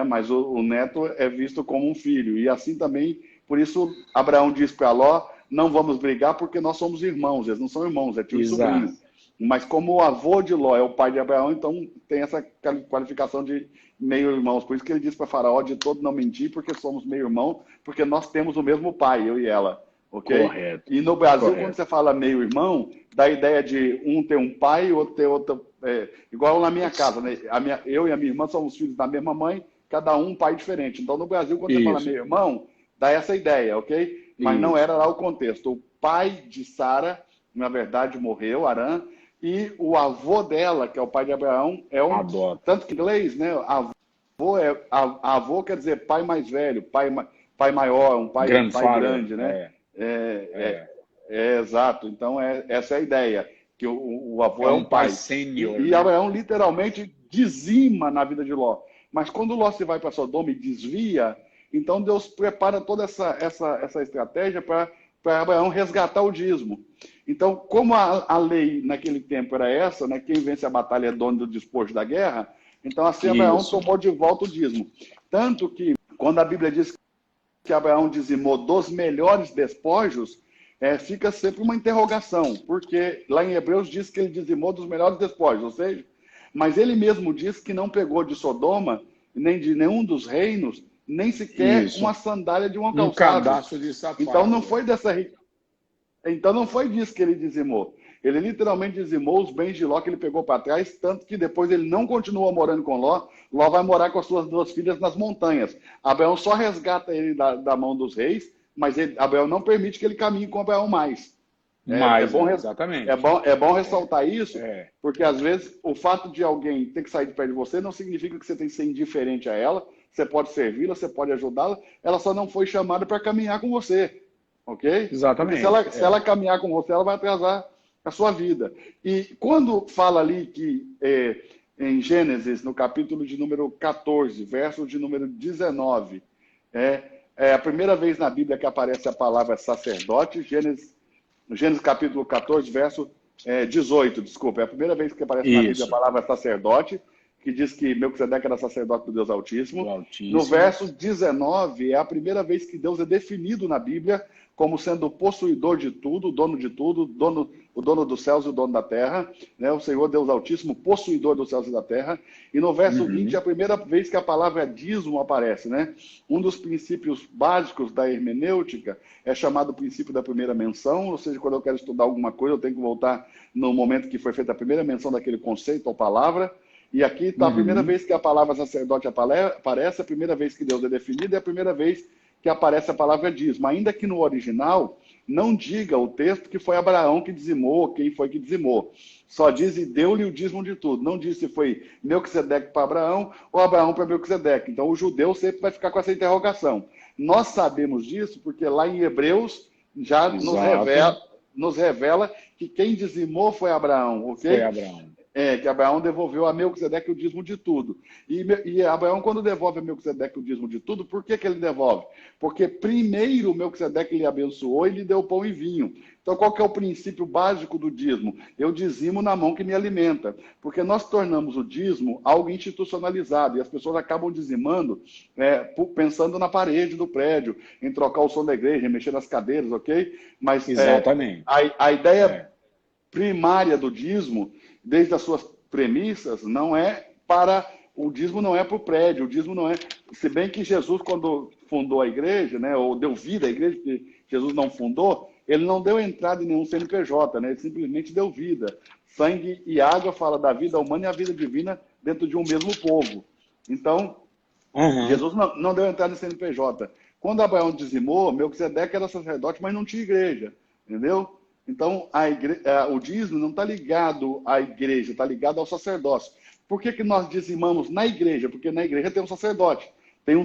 mas o neto é visto como um filho, e assim também, por isso Abraão diz para Ló, não vamos brigar porque nós somos irmãos. Eles não são irmãos, é tio e sobrinho. Mas como o avô de Ló é o pai de Abraão, então tem essa qualificação de meio-irmãos. Por isso que ele diz para Faraó, de todo não mentir, porque somos meio-irmão, porque nós temos o mesmo pai, eu e ela. Ok? Correto. E no Brasil, Correto. quando você fala meio-irmão, dá a ideia de um ter um pai, outro ter outro... igual na minha casa, né? Eu e a minha irmã somos filhos da mesma mãe, cada um pai diferente. Então, no Brasil, quando você fala meio-irmão, dá essa ideia, ok? Mas não era lá o contexto. O pai de Sara, na verdade, morreu, Arã, e o avô dela, que é o pai de Abraão, é um... Tanto que em inglês, né? Avô quer dizer pai mais velho, pai maior, um pai grande, né? Exato. Então, essa é a ideia, que o avô é um pai. Sênior, e Abraão literalmente dizima na vida de Ló. Mas quando Ló se vai para Sodoma e desvia... Então, Deus prepara toda essa estratégia para Abraão resgatar o dízimo. Então, como a lei naquele tempo era essa, né, quem vence a batalha é dono do despojo da guerra, então assim Abraão tomou de volta o dízimo. Tanto que, quando a Bíblia diz que Abraão dizimou dos melhores despojos, fica sempre uma interrogação, porque lá em Hebreus diz que ele dizimou dos melhores despojos, ou seja, mas ele mesmo diz que não pegou de Sodoma, nem de nenhum dos reinos, nem sequer uma sandália de uma calçada. Um cadastro de sapato. Então não foi disso que ele dizimou. Ele literalmente dizimou os bens de Ló que ele pegou para trás, tanto que depois ele não continua morando com Ló. Ló vai morar com as suas duas filhas nas montanhas. Abraão só resgata ele da mão dos reis, mas Abraão não permite que ele caminhe com Abraão mais. Exatamente. É bom ressaltar isso, porque às vezes o fato de alguém ter que sair de perto de você não significa que você tem que ser indiferente a ela. Você pode servi-la, você pode ajudá-la, ela só não foi chamada para caminhar com você, ok? Exatamente. Porque se ela caminhar com você, ela vai atrasar a sua vida. E quando fala ali que em Gênesis, no capítulo de número 14, verso de número 19, é a primeira vez na Bíblia que aparece a palavra sacerdote, Gênesis capítulo 14, verso 18, desculpa, é a primeira vez que aparece na Bíblia a palavra sacerdote, que diz que Melquisedeque era sacerdote do Deus Altíssimo. No verso 19, é a primeira vez que Deus é definido na Bíblia como sendo o possuidor de tudo, o dono de tudo, o dono dos céus e o dono da terra, né? O Senhor Deus Altíssimo, possuidor dos céus e da terra. E no verso 20 é a primeira vez que a palavra dízimo aparece, né? Um dos princípios básicos da hermenêutica é chamado princípio da primeira menção, ou seja, quando eu quero estudar alguma coisa, eu tenho que voltar no momento que foi feita a primeira menção daquele conceito ou palavra. E aqui está a primeira vez que a palavra sacerdote aparece, a primeira vez que Deus é definido, e a primeira vez que aparece a palavra dízimo. Ainda que no original não diga o texto que foi Abraão que dizimou, quem foi que dizimou. Só diz e deu-lhe o dízimo de tudo. Não diz se foi Melquisedeque para Abraão ou Abraão para Melquisedeque. Então o judeu sempre vai ficar com essa interrogação. Nós sabemos disso porque lá em Hebreus já nos revela que quem dizimou foi Abraão, ok? Foi Abraão. Que Abraão devolveu a Melquisedeque o dízimo de tudo. E Abraão, quando devolve a Melquisedeque o dízimo de tudo, por que ele devolve? Porque primeiro Melquisedeque lhe abençoou e lhe deu pão e vinho. Então, qual que é o princípio básico do dízimo? Eu dizimo na mão que me alimenta. Porque nós tornamos o dízimo algo institucionalizado. E as pessoas acabam dizimando pensando na parede do prédio, em trocar o som da igreja, em mexer nas cadeiras, ok? Mas exatamente. A ideia primária do dízimo, desde as suas premissas, não é para... O dízimo não é para o prédio, o dízimo não é... Se bem que Jesus, quando fundou a igreja, né, ou deu vida à igreja, porque Jesus não fundou, ele não deu entrada em nenhum CNPJ, né, ele simplesmente deu vida. Sangue e água fala da vida humana e a vida divina dentro de um mesmo povo. Então, Jesus não deu entrada em CNPJ. Quando Abraão dizimou, Melquisedeque era sacerdote, mas não tinha igreja, entendeu? Então, o dízimo não está ligado à igreja, está ligado ao sacerdócio. Por que nós dizimamos na igreja? Porque na igreja tem um sacerdote, tem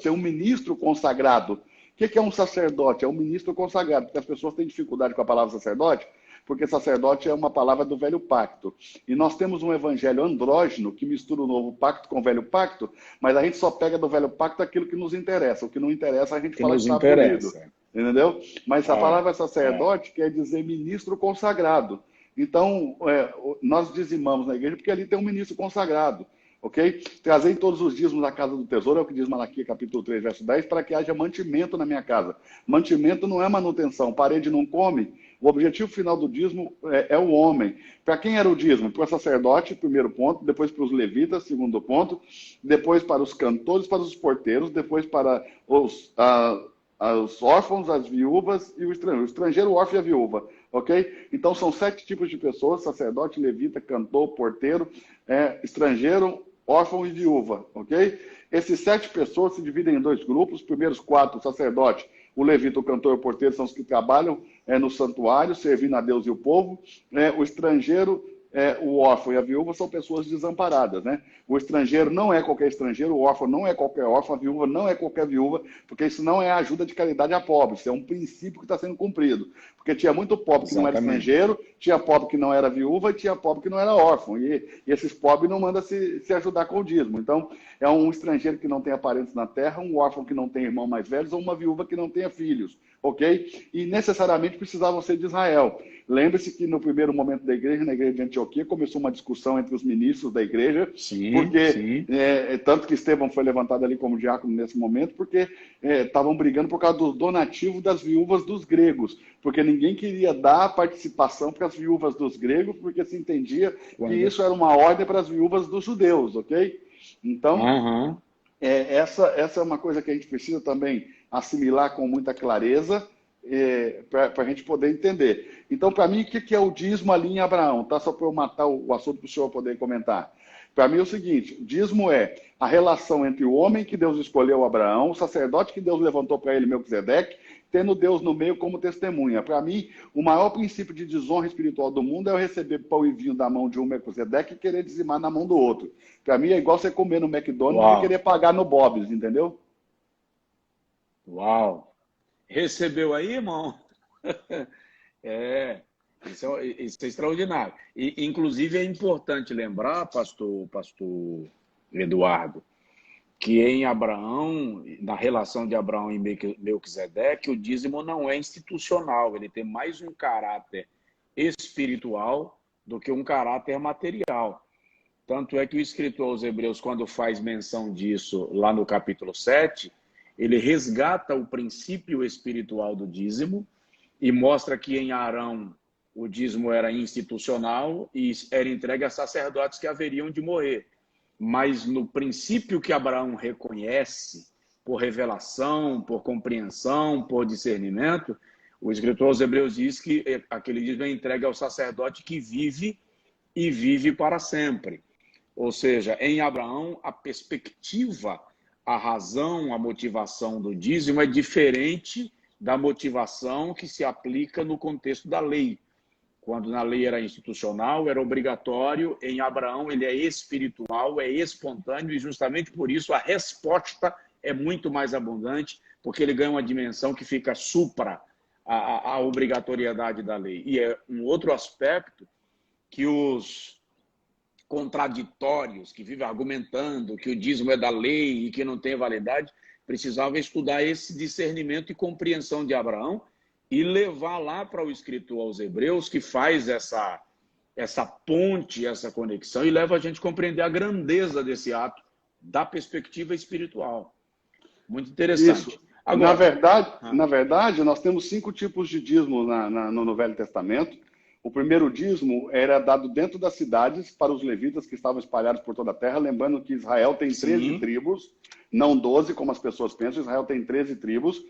um ministro consagrado. O que é um sacerdote? É um ministro consagrado. Porque as pessoas têm dificuldade com a palavra sacerdote, porque sacerdote é uma palavra do velho pacto. E nós temos um evangelho andrógeno que mistura o novo pacto com o velho pacto, mas a gente só pega do velho pacto aquilo que nos interessa. O que não interessa, a gente Que fala que nos está abolido. interessa. Entendeu? Mas a palavra sacerdote É. quer dizer ministro consagrado. Então, nós dizimamos na igreja porque ali tem um ministro consagrado. Ok? Trazei todos os dízimos da casa do tesouro, é o que diz Malaquias capítulo 3, verso 10, para que haja mantimento na minha casa. Mantimento não é manutenção, parede não come. O objetivo final do dízimo é o homem. Para quem era o dízimo? Para o sacerdote, primeiro ponto, depois para os levitas, segundo ponto, depois para os cantores, para os porteiros, depois para os órfãos, as viúvas e o estrangeiro, o órfão e a viúva. Ok? Então são 7 tipos de pessoas: sacerdote, levita, cantor, porteiro, estrangeiro, órfão e viúva, ok? Esses 7 pessoas se dividem em 2 grupos. Os primeiros 4, o sacerdote, o levita, o cantor e o porteiro, são os que trabalham no santuário, servindo a Deus e o povo. O estrangeiro, o órfão e a viúva são pessoas desamparadas, né? O estrangeiro não é qualquer estrangeiro, o órfão não é qualquer órfão, a viúva não é qualquer viúva, porque isso não é ajuda de caridade a pobre, isso é um princípio que está sendo cumprido. Porque tinha muito pobre que não era estrangeiro, tinha pobre que não era viúva e tinha pobre que não era órfão. E esses pobres não mandam se ajudar com o dízimo. Então, é um estrangeiro que não tenha parentes na terra, um órfão que não tenha irmãos mais velhos ou uma viúva que não tenha filhos, ok? E necessariamente precisavam ser de Israel. Lembre-se que no primeiro momento da igreja, na igreja de Antioquia, começou uma discussão entre os ministros da igreja, porque tanto que Estevão foi levantado ali como diácono nesse momento, porque estavam brigando por causa do donativo das viúvas dos gregos, porque ninguém queria dar participação para as viúvas dos gregos, porque se entendia que isso era uma ordem para as viúvas dos judeus, ok? Então, essa é uma coisa que a gente precisa também assimilar com muita clareza, para a gente poder entender. Então, para mim, o que é o dízimo ali em Abraão? Tá? Só para eu matar o assunto para o senhor poder comentar. Para mim é o seguinte: o dízimo é a relação entre o homem que Deus escolheu, Abraão, o sacerdote que Deus levantou para ele, Melquisedeque, tendo Deus no meio como testemunha. Para mim, o maior princípio de desonra espiritual do mundo é eu receber pão e vinho da mão de um Melquisedeque e querer dizimar na mão do outro. Para mim é igual você comer no McDonald's e querer pagar no Bob's, entendeu? Uau! Recebeu aí, irmão? Isso é extraordinário. E, inclusive, é importante lembrar, pastor Eduardo, que em Abraão, na relação de Abraão e Melquisedeque, o dízimo não é institucional, ele tem mais um caráter espiritual do que um caráter material. Tanto é que o escritor aos Hebreus, quando faz menção disso lá no capítulo 7, ele resgata o princípio espiritual do dízimo e mostra que em Arão o dízimo era institucional e era entregue a sacerdotes que haveriam de morrer. Mas no princípio que Abraão reconhece, por revelação, por compreensão, por discernimento, o escritor aos Hebreus diz que aquele dízimo é entregue ao sacerdote que vive e vive para sempre. Ou seja, em Abraão, a perspectiva, a razão, a motivação do dízimo é diferente da motivação que se aplica no contexto da lei. Quando na lei era institucional, era obrigatório, em Abraão ele é espiritual, é espontâneo, e justamente por isso a resposta é muito mais abundante, porque ele ganha uma dimensão que fica supra a obrigatoriedade da lei. E é um outro aspecto que os contraditórios, que vivem argumentando que o dízimo é da lei e que não tem validade, precisavam estudar esse discernimento e compreensão de Abraão e levar lá para o escritor aos Hebreus, que faz essa ponte, essa conexão, e leva a gente a compreender a grandeza desse ato da perspectiva espiritual. Muito interessante. Isso. Agora, na verdade, nós temos 5 tipos de dízimo no Velho Testamento. O primeiro dízimo era dado dentro das cidades para os levitas que estavam espalhados por toda a terra, lembrando que Israel tem 13 tribos, não 12, como as pessoas pensam. Israel tem 13 tribos.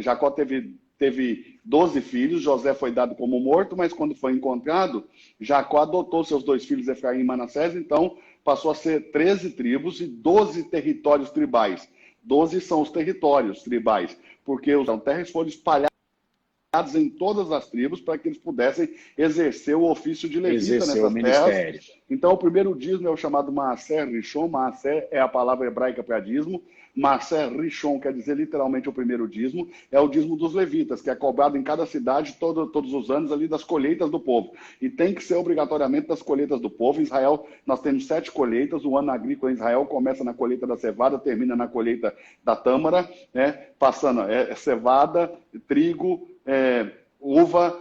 Jacó teve 12 filhos, José foi dado como morto, mas quando foi encontrado, Jacó adotou seus 2 filhos, Efraim e Manassés, então passou a ser 13 tribos e 12 territórios tribais. 12 são os territórios tribais, porque os terras foram espalhadas em todas as tribos para que eles pudessem exercer o ofício de levita nessas terras. Então, o primeiro dízimo é o chamado Maaser Rishon. Maaser é a palavra hebraica para dízimo. Maaser Rishon quer dizer literalmente o primeiro dízimo, é o dízimo dos levitas, que é cobrado em cada cidade todos os anos ali das colheitas do povo. E tem que ser obrigatoriamente das colheitas do povo. Em Israel, nós temos 7 colheitas. O ano agrícola em Israel começa na colheita da cevada, termina na colheita da tâmara, né? Passando cevada, trigo, uva,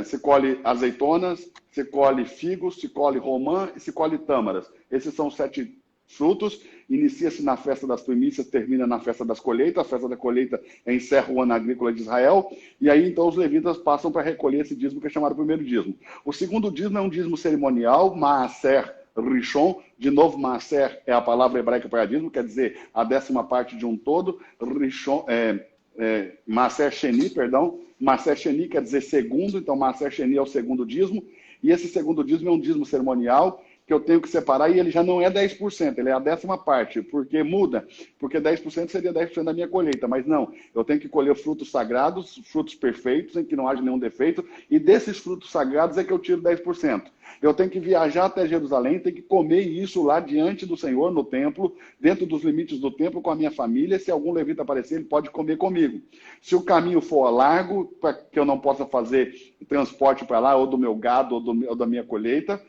se colhe azeitonas, se colhe figos, se colhe romã e se colhe tâmaras. Esses são os 7 frutos. Inicia-se na festa das primícias, termina na festa das colheitas. A festa da colheita encerra o ano agrícola de Israel. E aí, então, os levitas passam para recolher esse dízimo que é chamado primeiro dízimo. O segundo dízimo é um dízimo cerimonial, Maaser Rishon. De novo, Maaser é a palavra hebraica para dízimo, quer dizer, a 10ª parte de um todo. Rishon, Maaser Sheni, perdão. Maaser Sheni quer dizer segundo, então Maaser Sheni é o segundo dízimo. E esse segundo dízimo é um dízimo cerimonial, que eu tenho que separar, e ele já não é 10%, ele é a 10ª parte, porque muda, porque 10% seria 10% da minha colheita, mas não, eu tenho que colher frutos sagrados, frutos perfeitos, em que não haja nenhum defeito, e desses frutos sagrados é que eu tiro 10%. Eu tenho que viajar até Jerusalém, tenho que comer isso lá diante do Senhor, no templo, dentro dos limites do templo, com a minha família. Se algum levita aparecer, ele pode comer comigo. Se o caminho for largo, para que eu não possa fazer transporte para lá, ou do meu gado, ou da minha colheita,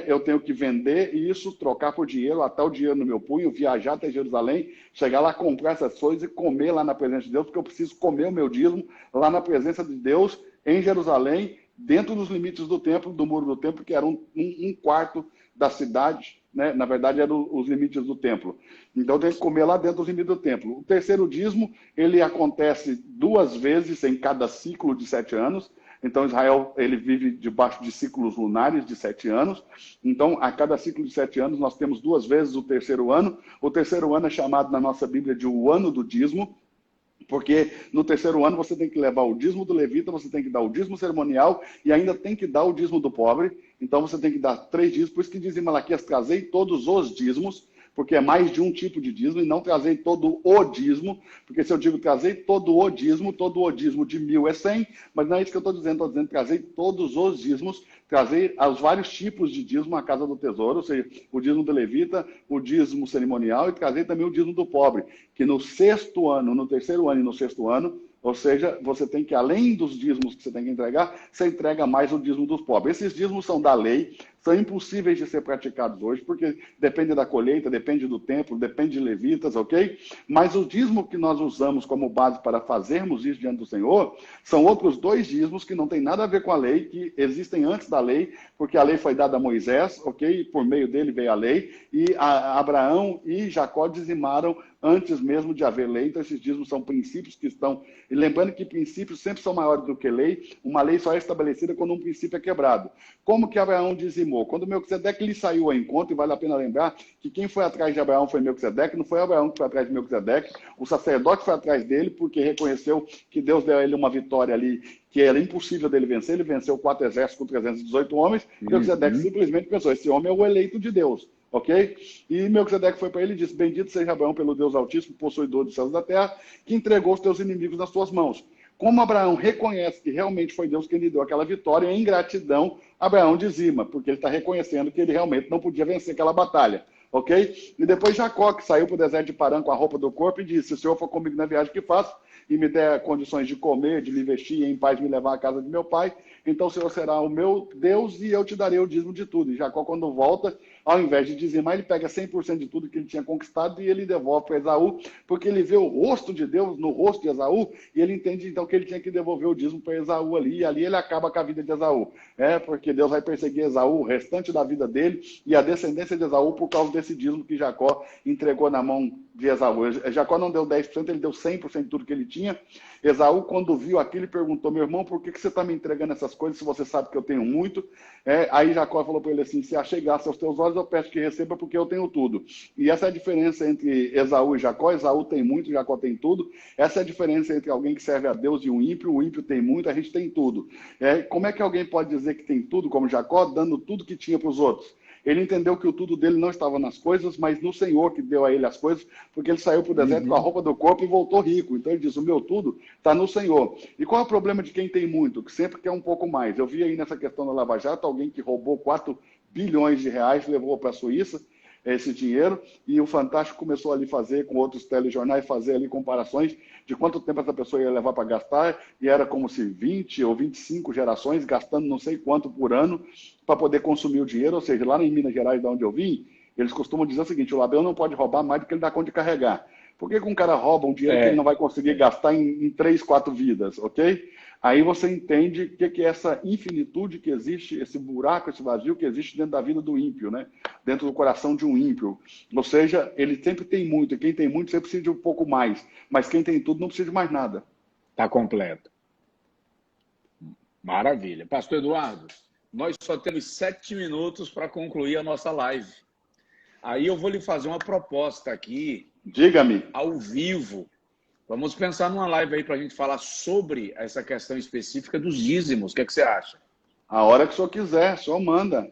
eu tenho que vender isso, trocar por dinheiro, atar o dinheiro no meu punho, viajar até Jerusalém, chegar lá, comprar essas coisas e comer lá na presença de Deus, porque eu preciso comer o meu dízimo lá na presença de Deus, em Jerusalém, dentro dos limites do templo, do muro do templo, que era um quarto da cidade, né? Na verdade, eram os limites do templo. Então, eu tenho que comer lá dentro dos limites do templo. O terceiro dízimo, ele acontece 2 vezes em cada ciclo de 7 anos. Então, Israel, ele vive debaixo de ciclos lunares de 7 anos. Então, a cada ciclo de 7 anos, nós temos 2 vezes o terceiro ano. O terceiro ano é chamado na nossa Bíblia de o ano do dízimo, porque no terceiro ano você tem que levar o dízimo do levita, você tem que dar o dízimo cerimonial e ainda tem que dar o dízimo do pobre. Então, você tem que dar 3 dízimos. Por isso que diz em Malaquias, trazei todos os dízimos, porque é mais de um tipo de dízimo, e não trazei todo o dízimo, porque se eu digo trazei todo o dízimo de 1.000 é 100, mas não é isso que eu estou dizendo trazei todos os dízimos, trazei os vários tipos de dízimo à casa do tesouro, ou seja, o dízimo do levita, o dízimo cerimonial, e trazei também o dízimo do pobre, que no 6º ano, no terceiro ano e no 6º ano, ou seja, você tem que, além dos dízimos que você tem que entregar, você entrega mais o dízimo dos pobres. Esses dízimos são da lei, são impossíveis de ser praticados hoje, porque depende da colheita, depende do templo, depende de levitas, ok? Mas o dízimo que nós usamos como base para fazermos isso diante do Senhor, são outros 2 dízimos que não tem nada a ver com a lei, que existem antes da lei, porque a lei foi dada a Moisés, ok? Por meio dele veio a lei, e Abraão e Jacó dizimaram antes mesmo de haver lei. Então, esses dízimos são princípios que estão... E lembrando que princípios sempre são maiores do que lei. Uma lei só é estabelecida quando um princípio é quebrado. Como que Abraão dizimou? Quando Melquisedeque lhe saiu ao encontro, e vale a pena lembrar que quem foi atrás de Abraão foi Melquisedeque, não foi Abraão que foi atrás de Melquisedeque, o sacerdote foi atrás dele porque reconheceu que Deus deu a ele uma vitória ali que era impossível dele vencer. Ele venceu 4 exércitos com 318 homens. Melquisedeque simplesmente pensou, esse homem é o eleito de Deus. Ok? E Melquisedeque foi para ele e disse, bendito seja Abraão pelo Deus Altíssimo, possuidor dos céus e da terra, que entregou os teus inimigos nas tuas mãos. Como Abraão reconhece que realmente foi Deus quem lhe deu aquela vitória, em gratidão, Abraão dizima, porque ele está reconhecendo que ele realmente não podia vencer aquela batalha. Ok? E depois Jacó, que saiu para o deserto de Parã com a roupa do corpo e disse, se o Senhor for comigo na viagem que faço, e me der condições de comer, de me vestir e em paz me levar à casa de meu pai, então o Senhor será o meu Deus e eu te darei o dízimo de tudo. E Jacó, quando volta, ao invés de dizimar, ele pega 100% de tudo que ele tinha conquistado e ele devolve para Esaú, porque ele vê o rosto de Deus no rosto de Esaú, e ele entende então que ele tinha que devolver o dízimo para Esaú ali, e ali ele acaba com a vida de Esaú. Porque Deus vai perseguir Esaú o restante da vida dele e a descendência de Esaú por causa desse dízimo que Jacó entregou na mão de Esaú. Jacó não deu 10%, ele deu 100% de tudo que ele tinha. Esaú, quando viu aquilo, perguntou, meu irmão, por que você está me entregando essas coisas se você sabe que eu tenho muito? Aí Jacó falou para ele assim, se achei graça aos teus olhos, eu peço que receba porque eu tenho tudo. E essa é a diferença entre Esaú e Jacó. Esaú tem muito, Jacó tem tudo. Essa é a diferença entre alguém que serve a Deus e um ímpio. O ímpio tem muito, a gente tem tudo. Como é que alguém pode dizer que tem tudo, como Jacó, dando tudo que tinha para os outros? Ele entendeu que o tudo dele não estava nas coisas, mas no Senhor que deu a ele as coisas, porque ele saiu para o deserto com a roupa do corpo e voltou rico. Então ele diz, o meu tudo está no Senhor. E qual é o problema de quem tem muito? Que sempre quer um pouco mais. Eu vi aí nessa questão da Lava Jato, alguém que roubou 4 bilhões de reais, levou para a Suíça, esse dinheiro, e o Fantástico começou ali fazer, com outros telejornais, fazer ali comparações de quanto tempo essa pessoa ia levar para gastar, e era como se 20 ou 25 gerações, gastando não sei quanto por ano, para poder consumir o dinheiro. Ou seja, lá em Minas Gerais, de onde eu vim, eles costumam dizer o seguinte: o Labeu não pode roubar mais do que ele dá conta de carregar. Por que um cara rouba um dinheiro que ele não vai conseguir gastar em 3, 4 vidas, ok? Aí você entende o que é essa infinitude que existe, esse buraco, esse vazio que existe dentro da vida do ímpio, né? Dentro do coração de um ímpio. Ou seja, ele sempre tem muito, e quem tem muito sempre precisa de um pouco mais. Mas quem tem tudo não precisa de mais nada. Está completo. Maravilha. Pastor Eduardo, nós só temos 7 minutos para concluir a nossa live. Aí eu vou lhe fazer uma proposta aqui. Diga-me. Ao vivo. Vamos pensar numa live aí para a gente falar sobre essa questão específica dos dízimos. O que é que você acha? A hora que o senhor quiser, o senhor manda.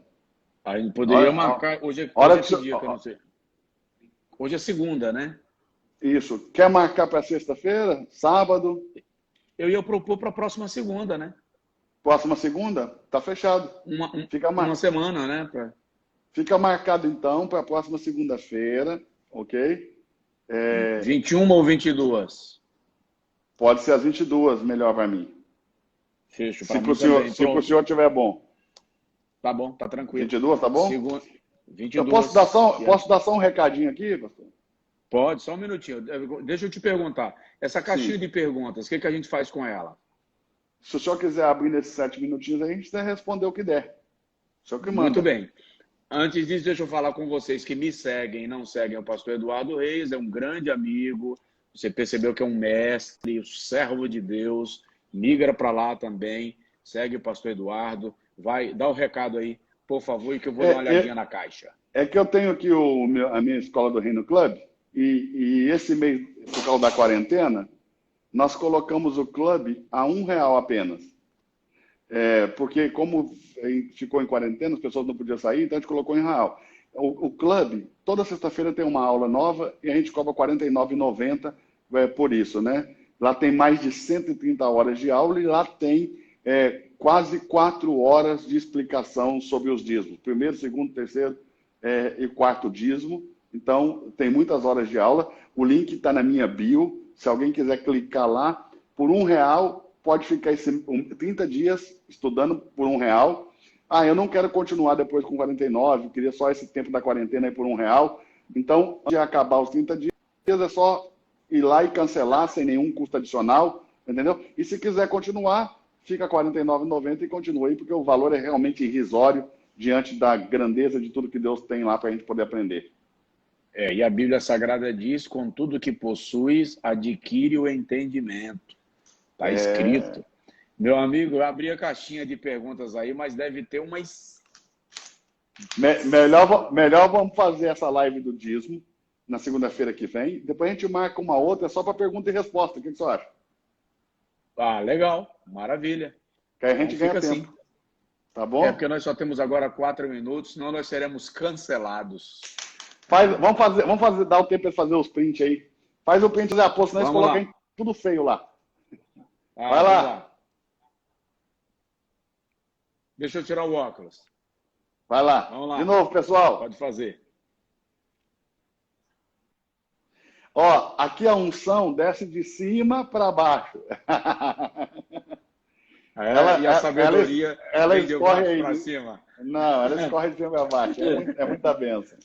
A gente poderia marcar. Hoje é que dia que eu não sei. Hoje é segunda, né? Isso. Quer marcar para sexta-feira? Sábado? Eu ia propor para a próxima segunda, né? Próxima segunda? Tá fechado. Uma semana, né? Fica marcado então para a próxima segunda-feira, ok? 21 ou 22? Pode ser às 22, melhor para mim. Fecho. Se para o senhor tiver bom. Tá bom, tá tranquilo. 22, tá bom? 22. Eu posso dar só um recadinho aqui, pastor? Pode, só um minutinho. Deixa eu te perguntar. Essa caixinha Sim. de perguntas, o que a gente faz com ela? Se o senhor quiser abrir nesses 7 minutinhos, a gente vai responder o que der. O senhor que manda. Muito bem. Antes disso, deixa eu falar com vocês que me seguem e não seguem o pastor Eduardo Reis. É um grande amigo. Você percebeu que é um mestre, um servo de Deus. Migra para lá também. Segue o pastor Eduardo. Vai, dá o recado aí, por favor, e que eu vou dar uma olhadinha na caixa. É que eu tenho aqui a minha escola do Reino Club, e esse mês, por causa da quarentena, nós colocamos o clube a R$1 apenas. Porque como ficou em quarentena, as pessoas não podiam sair, então a gente colocou em R$1. O clube, toda sexta-feira tem uma aula nova e a gente cobra R$49,90 por isso, né? Lá tem mais de 130 horas de aula e lá tem quase 4 horas de explicação sobre os dízimos. Primeiro, segundo, terceiro e quarto dízimo. Então, tem muitas horas de aula. O link está na minha bio. Se alguém quiser clicar lá, por R$1, pode ficar 30 dias estudando por R$1. Ah, eu não quero continuar depois com 49, queria só esse tempo da quarentena aí por R$1. Então, antes de acabar os 30 dias, é só ir lá e cancelar sem nenhum custo adicional, entendeu? E se quiser continuar, fica R$ 49,90 e continua aí, porque o valor é realmente irrisório diante da grandeza de tudo que Deus tem lá para a gente poder aprender. E a Bíblia Sagrada diz: com tudo que possuis, adquire o entendimento. Está escrito. Meu amigo, eu abri a caixinha de perguntas aí, mas deve ter umas... Melhor vamos fazer essa live do dízimo na segunda-feira que vem. Depois a gente marca uma outra só para pergunta e resposta. O que você acha? Ah, legal. Maravilha. Que a gente ganha tempo. Assim. Tá bom? Porque nós só temos agora 4 minutos, senão nós seremos cancelados. Vamos dar o tempo para fazer os prints aí. Faz o print da post, senão eles colocam tudo feio lá. Vai lá. Deixa eu tirar o óculos. Vai lá. Vamos lá. De novo, pessoal. Pode fazer. Ó, aqui a unção desce de cima para baixo. E a sabedoria ela escorre aí para cima. Não, ela escorre de cima para baixo. É muita bênção.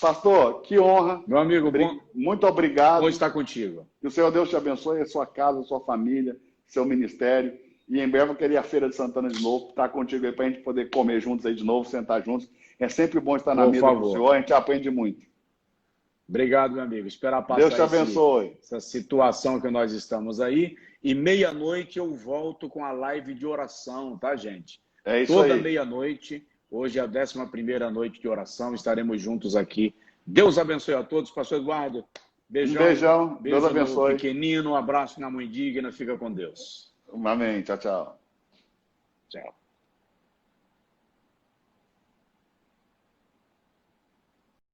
Pastor, que honra. Meu amigo, muito obrigado. Bom estar contigo. Que o Senhor Deus te abençoe, a sua casa, a sua família, seu ministério. E em breve eu queria a Feira de Santana de novo, estar contigo aí para a gente poder comer juntos aí de novo, sentar juntos. É sempre bom estar na mesa com o Senhor, a gente aprende muito. Obrigado, meu amigo. Esperar passar Deus te abençoe. essa situação que nós estamos aí. E meia-noite eu volto com a live de oração, tá, gente? É isso Toda aí. meia-noite. Hoje é a 11ª noite de oração. Estaremos juntos aqui. Deus abençoe a todos. Pastor Eduardo, beijão. Beijão. Deus abençoe. Pequenino, um abraço na mãe digna. Fica com Deus. Amém. Tchau, tchau. Tchau.